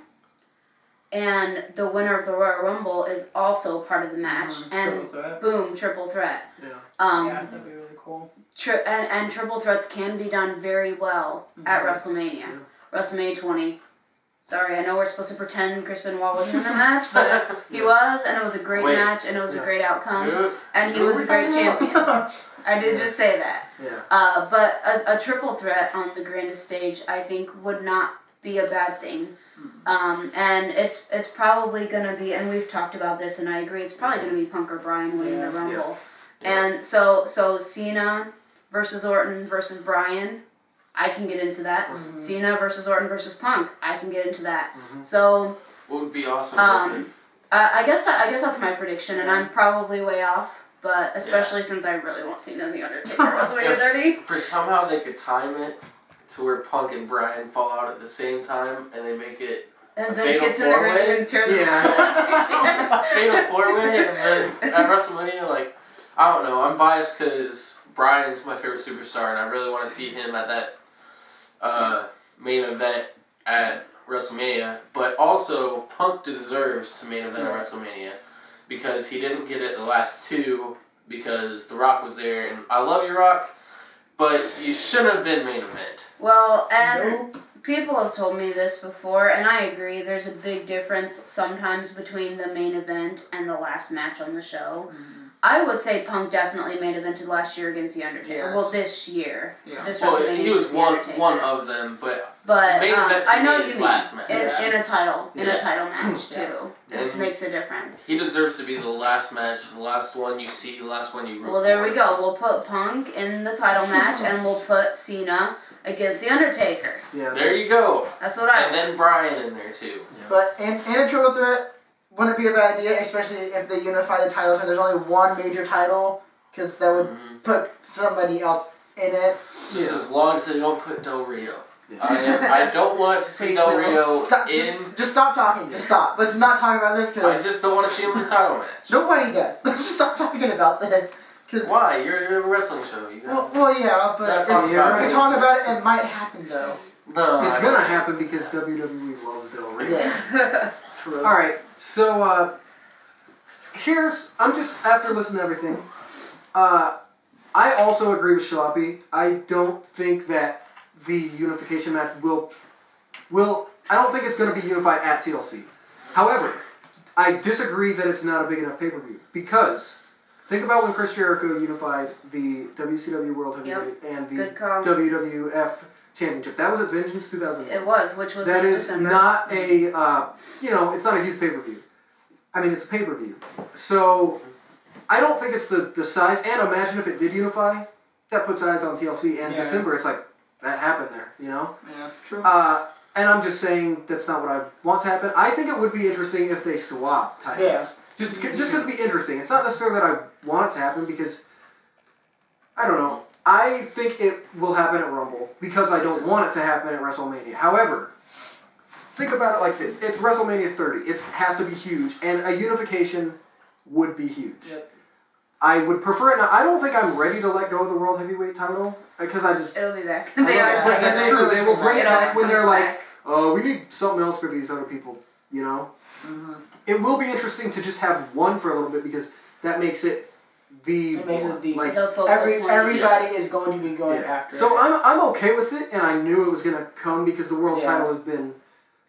and the winner of the Royal Rumble is also part of the match, and boom, triple threat. Yeah, that'd be really cool. And triple threats can be done very well at WrestleMania. Yeah. WrestleMania 20. Sorry, I know we're supposed to pretend Chris Benoit wasn't in the match, but he was, and it was a great match, and it was a great outcome, and he was a great champion. I did just say that. Yeah. But a triple threat on the grandest stage, I think, would not be a bad thing. And it's probably going to be, and we've talked about this, and I agree, it's probably going to be Punk or Bryan winning the Rumble. Yeah. And so Cena versus Orton versus Bryan, I can get into that. Mm-hmm. Cena versus Orton versus Punk, I can get into that. Mm-hmm. So what would be awesome? I guess that's my prediction, and I'm probably way off. But especially since I really want Cena and The Undertaker WrestleMania 30. For somehow they could time it to where Punk and Bryan fall out at the same time, and they make it and Vince gets in the ring and turns fatal 4-way, and then at WrestleMania, I don't know. I'm biased because Bryan's my favorite superstar, and I really want to see him at that main event at WrestleMania. But also, Punk deserves to main event at WrestleMania because he didn't get it the last two because The Rock was there, and I love you, Rock, but you shouldn't have been main event. Well, and people have told me this before, and I agree. There's a big difference sometimes between the main event and the last match on the show. Mm-hmm. I would say Punk definitely main evented last year against The Undertaker. Yes. Well, this year. Yeah. This he was one of them, but main event I know you mean last match. In a title match too. It makes a difference. He deserves to be the last match, the last one you see, the last one you root for. Well, there we go. We'll put Punk in the title match, and we'll put Cena against The Undertaker. Yeah. There you go. That's what I. And then Bryan in there too. Yeah. But in a triple threat. Wouldn't it be a bad idea, especially if they unify the titles and there's only one major title, because that would put somebody else in it. Just as long as they don't put Del Rio. Yeah. I don't want to see Del Rio Just stop talking. Just stop. Let's not talk about this. I just don't want to see him in the title match. Nobody does. Let's just stop talking about this. Why? You're a wrestling show. Well, yeah, but if we talk about it, it might happen, though. No, it's going to happen because WWE loves Del Rio. Yeah. True. All right. So, I'm just, after listening to everything, I also agree with Schloppy. I don't think that the unification match will, I don't think it's going to be unified at TLC. However, I disagree that it's not a big enough pay-per-view, because think about when Chris Jericho unified the WCW World Heavyweight and the WWF Championship. That was at Vengeance 2008. It was, which was that in is December. Not a, it's not a huge pay-per-view. It's a pay-per-view. So, I don't think it's the size, and imagine if it did unify, that puts eyes on TLC, and December, it's that happened there, Yeah, true. And I'm just saying that's not what I want to happen. I think it would be interesting if they swap titles. Yeah. Just because it'd be interesting. It's not necessarily that I want it to happen, because, I don't know. I think it will happen at Rumble because I don't want it to happen at WrestleMania. However, think about it like this. It's WrestleMania 30. It has to be huge, and a unification would be huge. Yep. I would prefer it now. I don't think I'm ready to let go of the World Heavyweight title because I just... It'll be back. They will bring it back when they're like, back. oh, we need something else for these other people, you know? Mm-hmm. It will be interesting to just have one for a little bit because that makes it the... like, the focal point. everybody is going to be going after So it. I'm okay with it, and I knew it was going to come because the world Yeah. title has been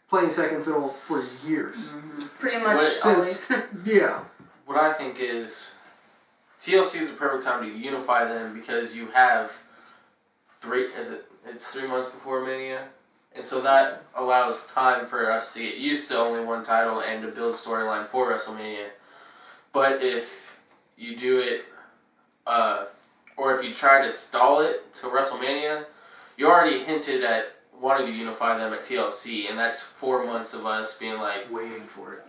playing second fiddle for years. Mm-hmm. Pretty much always. Yeah. What I think is TLC is the perfect time to unify them because you have it's 3 months before Mania, and so that allows time for us to get used to only one title and to build storyline for WrestleMania. But if you do it, or if you try to stall it to WrestleMania, you already hinted at wanting to unify them at TLC, and that's 4 months of us being like, Waiting for it.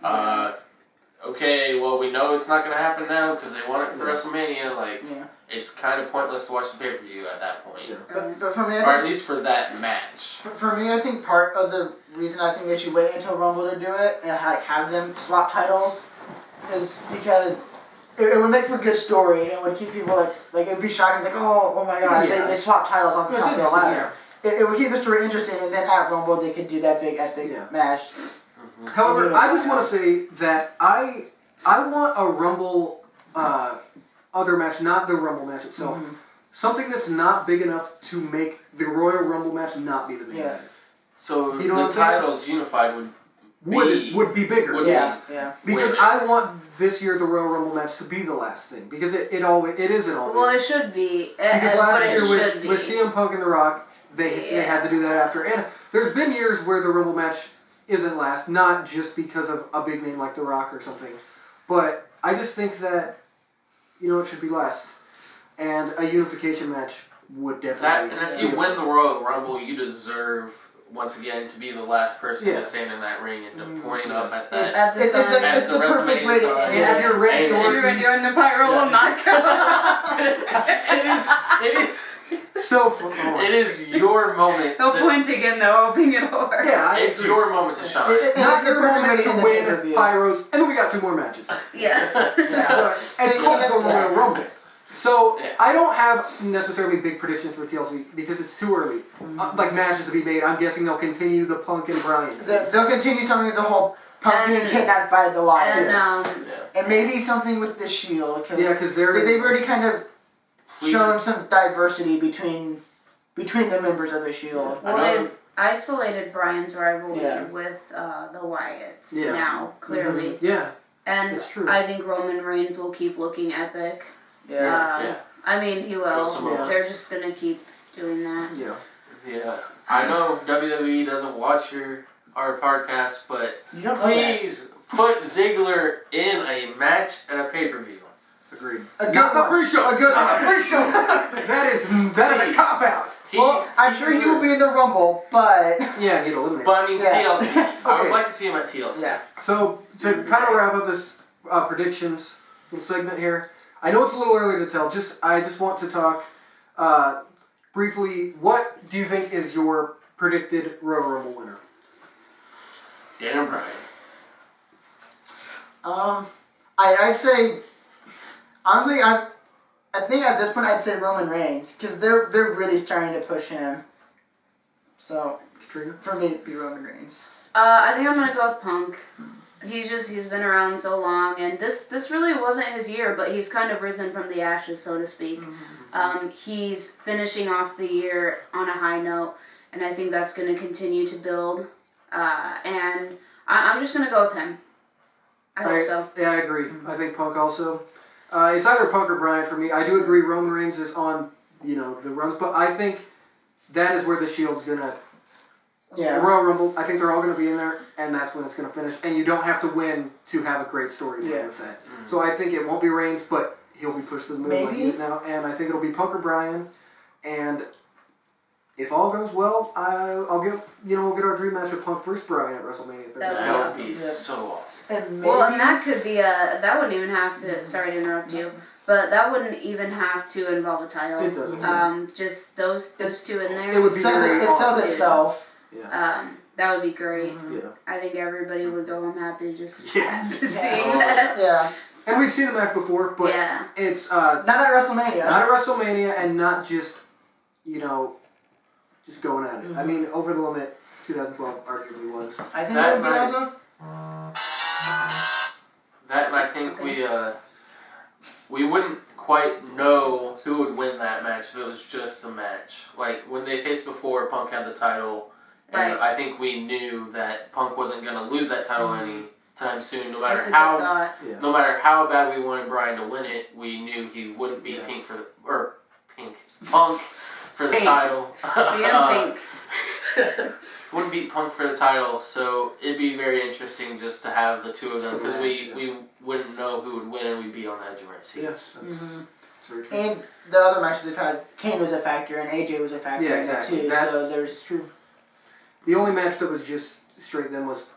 okay, well, we know it's not going to happen now because they want it for WrestleMania. Like, Yeah. it's kind of pointless to watch the pay-per-view at that point. Yeah. But for me, I Or at think, least for that match. for me, I think part of the reason I think they should wait until Rumble to do it and have them swap titles is because it would make for a good story and would keep people like it'd be shocking, like oh my gosh, Yeah. they swap titles on It's top of the interesting, ladder. It would keep the story interesting, and then at Rumble they could do that big epic match. However, I just want to say that I want a Rumble other match, not the Rumble match itself. Mm-hmm. Something that's not big enough to make the Royal Rumble match not be the main event. So You know what the I'm saying? titles unified would Would be bigger. Would Yeah. Because Wait. I want this year the Royal Rumble match to be the last thing because it isn't always. Well, it should be. Because But last it year should with be. CM Punk and The Rock, they had to do that after. And there's been years where the Rumble match isn't last, not just because of a big name like The Rock or something, but I just think that, it should be last. And a unification match would definitely... and if you win the Royal Rumble, you deserve, once again, to be the last person to stand in that ring and to point up at that. At the It's sun. the perfect way to end And if it. you're Randy Orton... You're in the pyro will not come out. It is your moment. He'll point again though, hoping it'll work. Yeah, It's your moment to shine. Not your moment to win pay-per-view. Pyros, and then we got 2 more matches. Yeah. It's called the Royal Rumble. So, Yeah. I don't have necessarily big predictions for TLC because it's too early. Like matches to be made. I'm guessing they'll continue the Punk and Bryan. They'll continue something with the whole Punk being kidnapped by the Wyatts. And maybe something with the Shield. Because they've already kind of shown some diversity between the members of the Shield. Well, they've isolated Bryan's rivalry Yeah. with the Wyatts Yeah. now, clearly. Yeah. And That's true. I think Roman Reigns will keep looking epic. Yeah. I mean, he will. Samoans. They're just going to keep doing that. Yeah. Yeah. I know WWE doesn't watch our podcast, but You don't know please put Ziggler in a match at a pay-per-view. Agreed. A good Not the one. pre-show. A good Not one. the pre-show. that is a cop out. Well, I'm sure he will be in the Rumble, but Yeah, he'd eliminate. But I mean Yeah. TLC. I Okay. would like to see him at TLC. yeah. So to kind of wrap up this predictions little segment here, I know it's a little early to tell. I just want to talk briefly. What do you think is your predicted Royal Rumble winner? Daniel Bryan. I'd say honestly, I think at this point I'd say Roman Reigns because they're really starting to push him. So Katrina? for me, it'd be Roman Reigns. I think I'm going to go with Punk. He's been around so long, and this really wasn't his year, but he's kind of risen from the ashes, so to speak. He's finishing off the year on a high note, and I think that's going to continue to build. And I'm just going to go with him. I hope so. Yeah, I agree. I think Punk also. It's either Punk or Bryan for me. I do agree Roman Reigns is on, the runs, but I think that is where the Shield's going to... Yeah. Royal Rumble, I think they're all going to be in there, and that's when it's going to finish. And you don't have to win to have a great story with that. So I think it won't be Reigns, but he'll be pushed to the moon like he is now. And I think it'll be Punk or Bryan. And if all goes well, we'll get our dream match of Punk versus Bryan at WrestleMania 30. That That would be so awesome. And maybe, Well, and that could be that wouldn't even have to, sorry to interrupt you, But that wouldn't even have to involve a title. It doesn't. Just those two in there. It would be It sells itself. Yeah. That would be great. Yeah. I think everybody would go home happy just seeing Yeah. that. Yeah. And we've seen the match before, but it's not at WrestleMania. Not at WrestleMania, and not just just going at it. I mean, Over the Limit 2012 arguably was. I think that would be awesome. That, and I think we wouldn't quite know who would win that match if it was just a match. Like, when they faced before, Punk had the title, and I think we knew that Punk wasn't going to lose that title anytime soon, no matter how bad we wanted Bryan to win it. We knew he wouldn't beat Punk for the title. Pink. Wouldn't beat Punk for the title, so it'd be very interesting just to have the two of them, because we wouldn't know who would win, and we'd be on the edge of our seats. Yes. And the other matches they've had, Kane was a factor and AJ was a factor in it too. So there's true. The only match that was just straight then was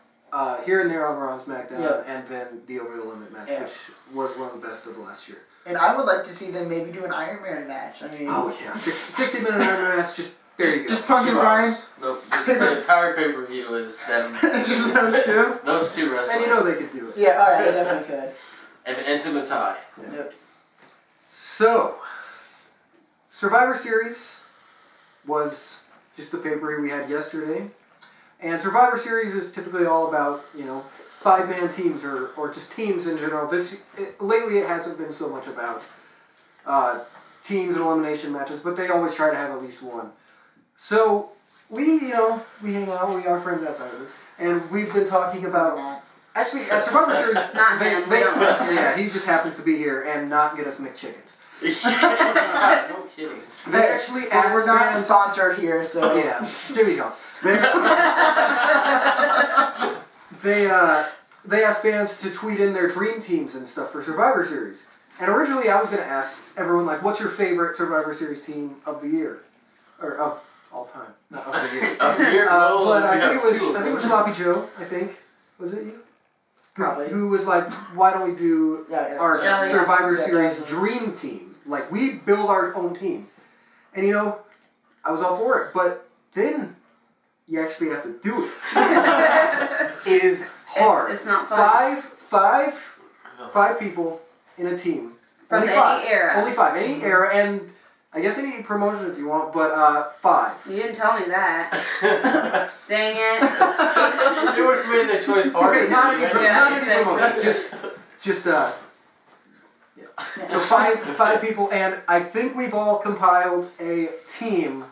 here and there on Raw and SmackDown, and then the Over the Limit match, which was one of the best of the last year. And I would like to see them maybe do an Iron Man match. I mean, 60-minute Iron Man match. There you go. Just Punk and Bryan. Nope, just the entire pay-per-view is them. It's just those two? Those two wrestling. And they could do it. Yeah, alright, they definitely could. And it ends in a tie. Yeah. Yep. So, Survivor Series was just the pay-per-view we had yesterday. And Survivor Series is typically all about, 5-man teams or just teams in general. Lately it hasn't been so much about teams and elimination matches, but they always try to have at least one. So, we hang out, we are friends outside of this, and we've been talking about... Actually, at Survivor Series... Not him. Yeah, he just happens to be here and not get us McChickens. No kidding. They actually asked we're not fans... sponsored here, so... Yeah, Jimmy John's. They asked fans to tweet in their dream teams and stuff for Survivor Series. And originally I was going to ask everyone, what's your favorite Survivor Series team of the year? Or of all time. Not of the year. Of the year? But I think it was SchloppyJoe, I think. Was it you? Probably. Who was why don't we do our Survivor Series dream team? We build our own team. And I was all for it. But then you actually have to do it. It is hard. It's not fun. Five people in a team. From any era. Only 5. Any era, and I guess any promotion if you want, but 5. You didn't tell me that. Dang it. You would have made the choice harder. Okay, not any promotion. Just So 5 people, and I think we've all compiled a team.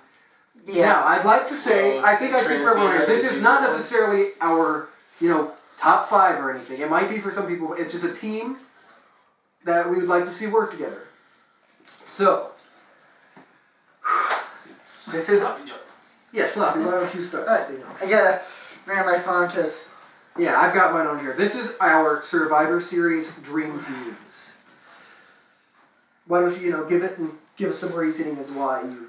Yeah. Now, I'd like to say, I think I speak for everyone here, this is not necessarily our, top 5 or anything. It might be for some people, it's just a team that we would like to see work together. So, this is... Yeah, Schloppy, why don't you start this thing off? I gotta bring up my phone because... Yeah, I've got mine on here. This is our Survivor Series dream teams. Why don't you, give us some reasoning as why you...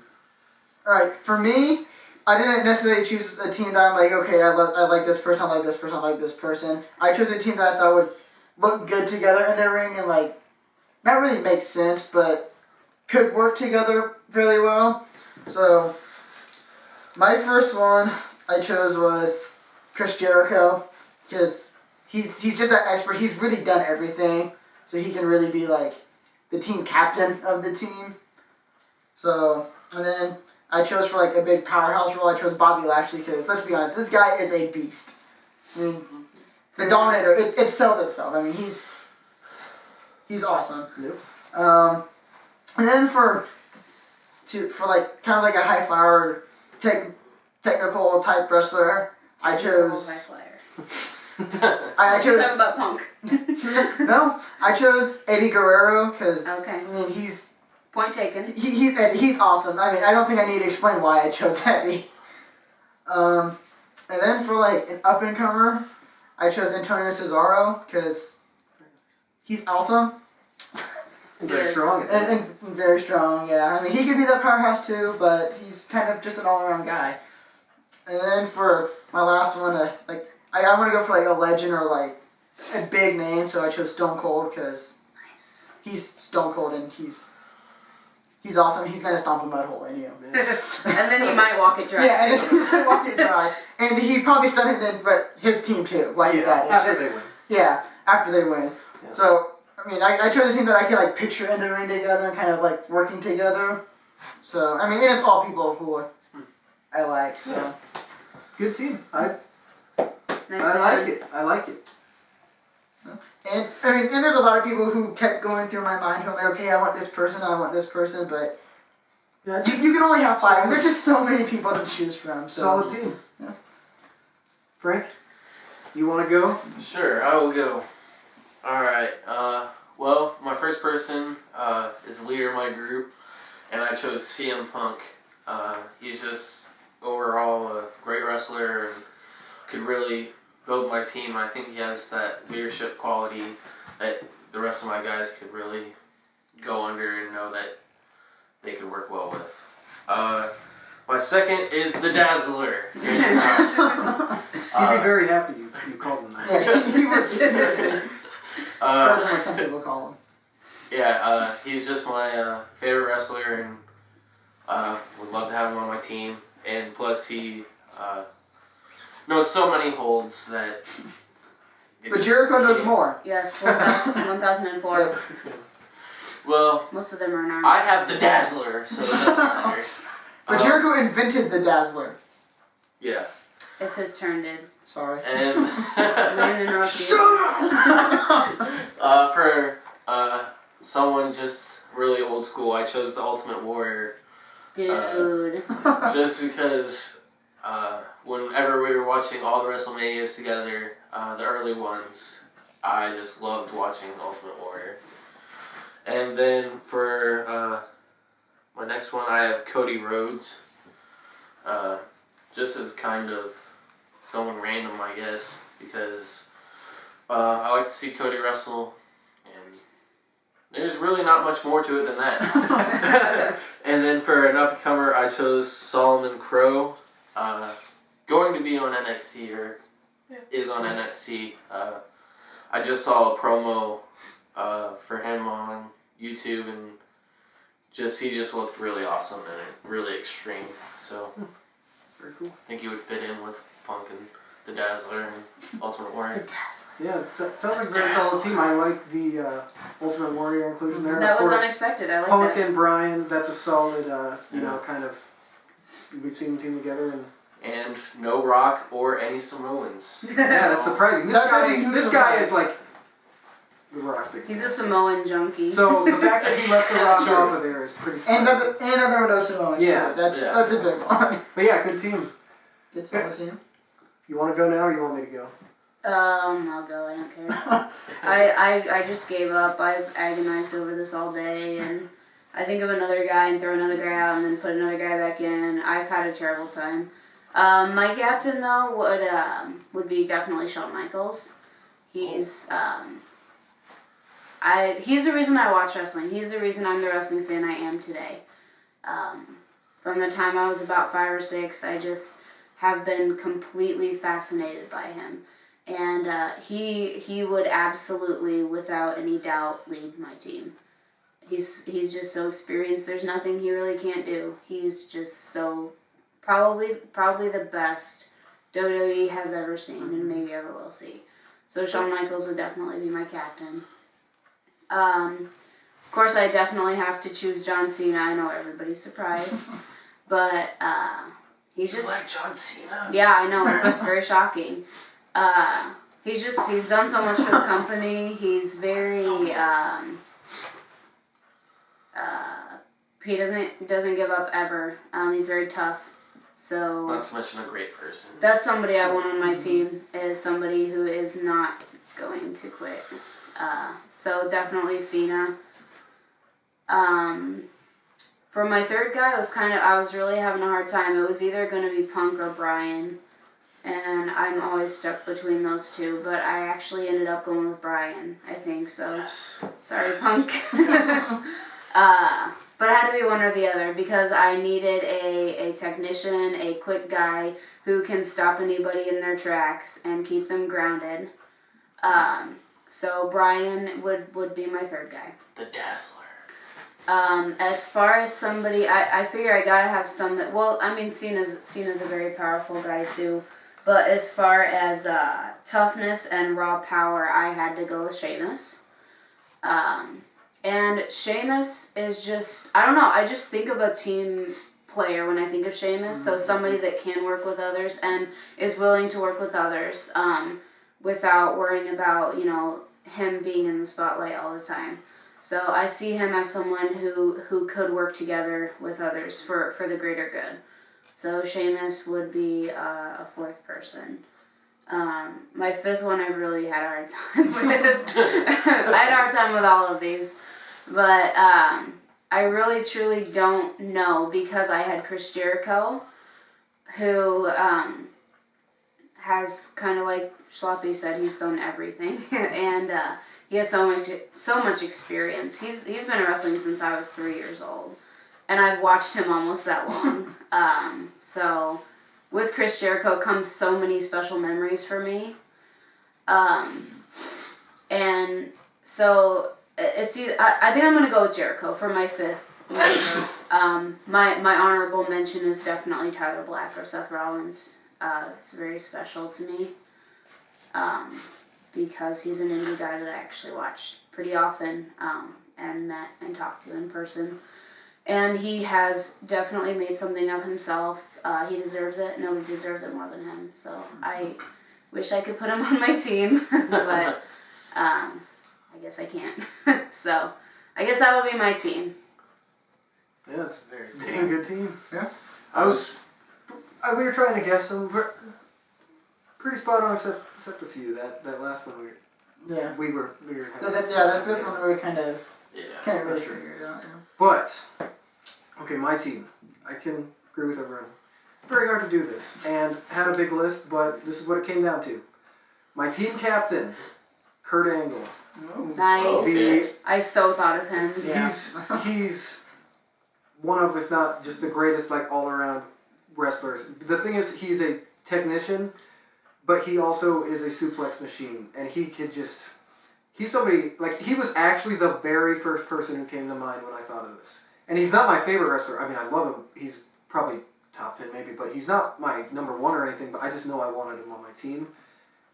Alright, for me, I didn't necessarily choose a team that I'm okay, I like this person, I like this person, I like this person. I chose a team that I thought would look good together in the ring and, not really make sense, but could work together really well. So, my first one I chose was Chris Jericho, because he's just that expert. He's really done everything, so he can really be, the team captain of the team. So, and then... I chose for a big powerhouse role. I chose Bobby Lashley because, let's be honest, this guy is a beast. I mean, the Dominator, it sells itself. I mean, he's awesome. Yep. And then for kind of a high flyer, technical type wrestler, I chose. High flyer. I chose. You're talking about Punk. No, I chose Eddie Guerrero because he's. Point taken. He's Eddie. He's awesome. I mean, I don't think I need to explain why I chose Eddie. And then for an up and comer, I chose Antonio Cesaro because he's awesome. Very strong. And very strong. Yeah. I mean, he could be that powerhouse too, but he's kind of just an all around guy. And then for my last one, I want to go for a legend or a big name, so I chose Stone Cold because. he's stone cold and he's awesome. He's gonna stomp a mud hole in you. And then he might walk it dry. Yeah, and then he might walk it dry. And he probably stunned it then, but his team too, while he's at it. After they win. Yeah, after they win. Yeah. So, I mean, I chose a team that I could, like, picture in the ring together and kind of, like, working together. So, I mean, and it's all people who I like, so. Yeah. Good team. I like it. And, I mean, and there's a lot of people who kept going through my mind who I'm like, okay, I want this person, but you can only have 5. There's just so many people to choose from. So. Solid team. Yeah. Frank, you want to go? Sure, I will go. Alright, well, my first person is the leader of my group, and I chose CM Punk. He's just overall a great wrestler and could really build my team. I think he has that leadership quality that the rest of my guys could really go under and know that they could work well with. My second is the Dazzler. He'd be very happy you called him that. Yeah, he would. Better than what some people call him. Yeah, he's just my favorite wrestler, and would love to have him on my team. And plus, he knows so many holds that. But Jericho knows more. Yes, 1004. Well, most of them are not. I have the Dazzler, so it doesn't matter. But Jericho invented the Dazzler. Yeah. It's his turn, dude. Sorry. And for someone just really old school, I chose the Ultimate Warrior. Dude. Just because whenever we were watching all the WrestleManias together, the early ones, I just loved watching Ultimate Warrior. And then for my next one, I have Cody Rhodes. Just as kind of someone random, I guess, because I like to see Cody wrestle, and there's really not much more to it than that. And then for an up-and-comer, I chose Solomon Crow. Going to be on NXT, or is on NXT. I just saw a promo for him on YouTube, and he just looked really awesome and really extreme. So very cool. I think he would fit in with Punk and the Dazzler and Ultimate Warrior. Yeah, sounds like a very solid team. I like the Ultimate Warrior inclusion there. That of was course, unexpected. I like Punk that. and Bryan, that's a solid, kind of, we've seen them team together. And no Rock or any Samoans. Yeah, that's surprising. This guy is like the Rock. He's a Samoan junkie. So the fact that he left the Rock off of there is pretty And surprising. there were no Samoans. Yeah. That's a big one. But yeah, good team. Good solid team. You want to go now or you want me to go? I'll go. I don't care. I just gave up. I've agonized over this all day, and I think of another guy and throw another guy out and then put another guy back in. I've had a terrible time. My captain though would be definitely Shawn Michaels. He's he's the reason I watch wrestling. He's the reason I'm the wrestling fan I am today. From the time I was about 5 or 6, I just have been completely fascinated by him. And he would absolutely, without any doubt, lead my team. He's just so experienced. There's nothing he really can't do. He's just so probably the best WWE has ever seen and maybe ever will see. So Shawn Michaels would definitely be my captain. Of course, I definitely have to choose John Cena. I know everybody's surprised, but he's just. You like John Cena? Yeah, I know, it's very shocking. He's done so much for the company. He's very he doesn't give up ever. He's very tough. So not to mention a great person. That's somebody I want on my team, is somebody who is not going to quit. So definitely Cena. For my third guy, I was really having a hard time. It was either going to be Punk or Bryan. And I'm always stuck between those two, but I actually ended up going with Bryan, I think, so. Yes. Sorry, Punk. Yes. But it had to be one or the other, because I needed a technician, a quick guy who can stop anybody in their tracks and keep them grounded. So Brian would be my third guy. The Dazzler. As far as somebody, I figure I gotta have some that, well, I mean, Cena's a very powerful guy too, but as far as toughness and raw power, I had to go with Sheamus. And Sheamus is just, I don't know, I just think of a team player when I think of Sheamus, so somebody that can work with others and is willing to work with others without worrying about, him being in the spotlight all the time. So I see him as someone who could work together with others for the greater good. So Sheamus would be a fourth person. My fifth one I really had a hard time with. I had a hard time with all of these. But I really truly don't know because I had Chris Jericho, who has kind of like Schloppy said, he's done everything. And he has so much experience. He's been in wrestling since I was 3 years old, and I've watched him almost that long. So with Chris Jericho comes so many special memories for me, and so it's either, I think I'm gonna go with Jericho for my fifth. My honorable mention is definitely Tyler Black or Seth Rollins. It's very special to me. Because he's an indie guy that I actually watch pretty often and met and talked to in person. And he has definitely made something of himself. He deserves it. Nobody deserves it more than him. So I wish I could put him on my team, but I guess I can't. So I guess that would be my team. Yeah, it's a very dang good team. Yeah. We were trying to guess them. Pretty spot on, except a few. That last one we were the fifth one we kind of really sure. figured out. Yeah. But okay, my team. I can agree with everyone. Very hard to do this, and had a big list, but this is what it came down to. My team captain, Kurt Angle. Oh. Nice. I so thought of him. Yeah. He's one of, if not just the greatest, like all around wrestlers. The thing is, he's a technician. But he also is a suplex machine, and he's somebody, like, he was actually the very first person who came to mind when I thought of this. And he's not my favorite wrestler. I mean, I love him. He's probably top 10 maybe, but he's not my number one or anything, but I just know I wanted him on my team.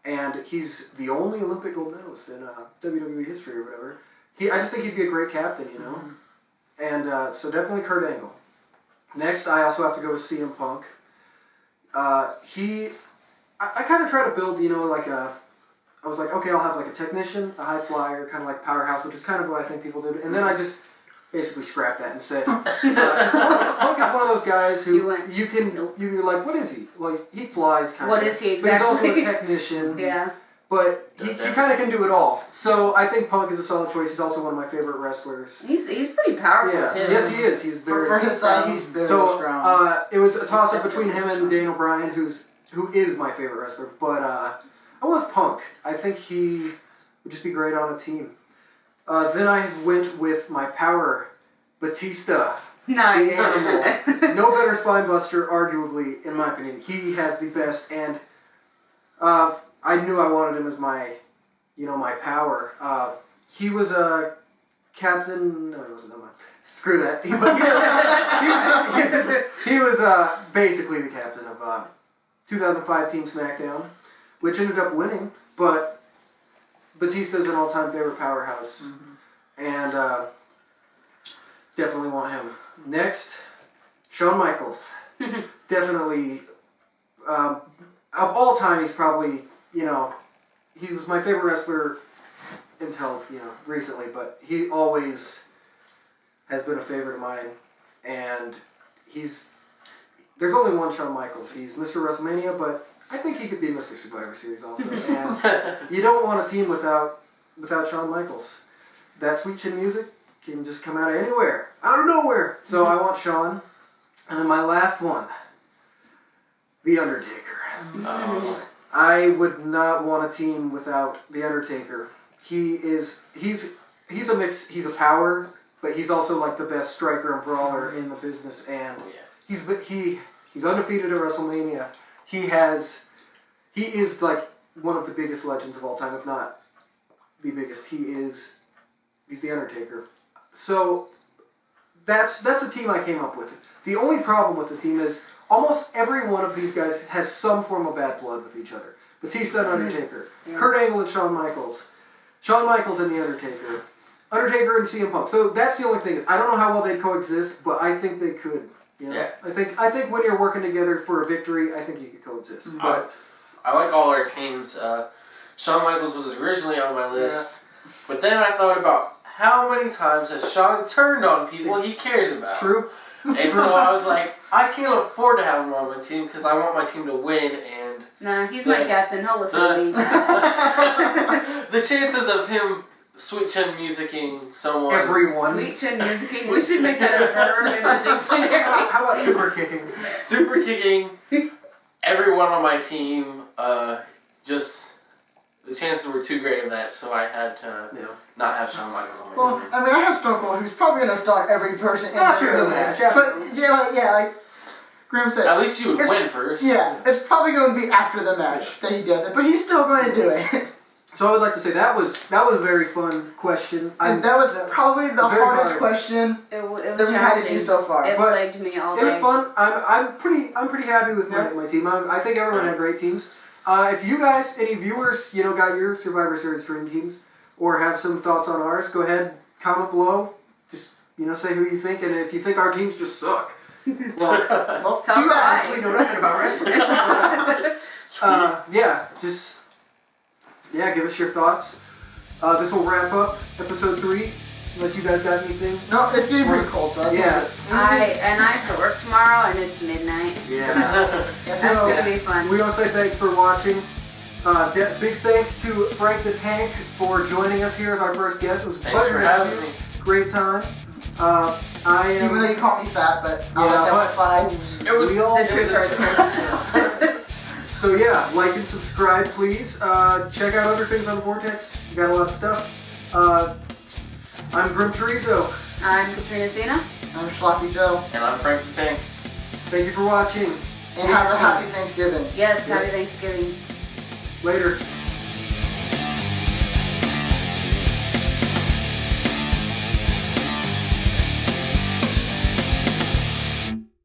And he's the only Olympic gold medalist in WWE history or whatever. I just think he'd be a great captain, Mm-hmm. And so definitely Kurt Angle. Next, I also have to go with CM Punk. I kind of try to build, I was like, okay, I'll have like a technician, a high flyer, kind of like powerhouse, which is kind of what I think people do. And then I just basically scrapped that and said, Punk is one of those guys who you're like, what is he? Like, he flies kind of. What is he exactly? But he's also a technician. Yeah. But he kind of can do it all. So I think Punk is a solid choice. He's also one of my favorite wrestlers. He's pretty powerful too. Yes, he is. He's very for his size, he's very strong. It was a toss-up between him and Daniel Bryan, who is my favorite wrestler, but I went with Punk. I think he would just be great on a team. Then I went with my power, Batista. Nice. The Animal. No better spine buster, arguably, in my opinion. He has the best, and I knew I wanted him as my power. He was a captain. No, he wasn't. Never mind. Screw that. He was basically the captain of 2005 Team SmackDown, which ended up winning, but Batista's an all-time favorite powerhouse, and definitely want him. Next, Shawn Michaels. Definitely, of all time, he's probably, he was my favorite wrestler until, recently, but he always has been a favorite of mine, and there's only one Shawn Michaels. He's Mr. WrestleMania, but I think he could be Mr. Survivor Series also. And you don't want a team without Shawn Michaels. That sweet chin music can just come out of anywhere, out of nowhere. So I want Shawn. And then my last one, The Undertaker. I would not want a team without The Undertaker. He's a mix. He's a power, but he's also like the best striker and brawler in the business, and he's undefeated at WrestleMania. He is like one of the biggest legends of all time, if not the biggest. He's the Undertaker. So that's a team I came up with. The only problem with the team is almost every one of these guys has some form of bad blood with each other. Batista and Undertaker, Kurt Angle and Shawn Michaels and the Undertaker, Undertaker and CM Punk. So that's the only thing is I don't know how well they'd coexist, but I think they could. You know? Yeah. I think when you're working together for a victory, I think you could coexist. But I like all our teams. Shawn Michaels was originally on my list, but then I thought about how many times has Shawn turned on people he cares about. True. And so I was like, I can't afford to have him on my team because I want my team to win. And nah, he's my captain. He'll listen to me. The chances of him sweet chin musicking someone. Everyone. Sweet chin musicking. We should make that a verb in the dictionary. How about super kicking? Super kicking. Everyone on my team. Just the chances were too great of that, so I had to not have Shawn Michaels on my team. I mean, I have Stone Cold, who's probably gonna start every person in After the match. But like Grimm said, at least you would win first. Yeah, it's probably going to be after the match that he does it, but he's still going to do it. So I would like to say that was a very fun question. And that was probably the hardest question It was that we've had to do so far. It plagued me all day. It was fun. I'm pretty happy with my team. I think everyone had great teams. If you guys, any viewers, got your Survivor Series dream teams or have some thoughts on ours, go ahead, comment below. Just say who you think, and if you think our teams just suck, well, you actually know nothing about wrestling. Give us your thoughts. This will wrap up episode 3. Unless you guys got anything. No, it's getting pretty cold, so I have to work tomorrow, and it's midnight. Yeah. That's gonna be fun. We want to say thanks for watching. Big thanks to Frank the Tank for joining us here as our first guest. It was a pleasure having you. Great time. Even though you called me fat, but I'll let that slide. It was the true person. So like and subscribe, please. Check out other things on the Vortex. You got a lot of stuff. I'm GrimmChorizo. I'm KatrinaCena. I'm SchloppyJoe. And I'm Frank the Tank. Thank you for watching. And have a happy Thanksgiving. Yes, happy Thanksgiving. Later.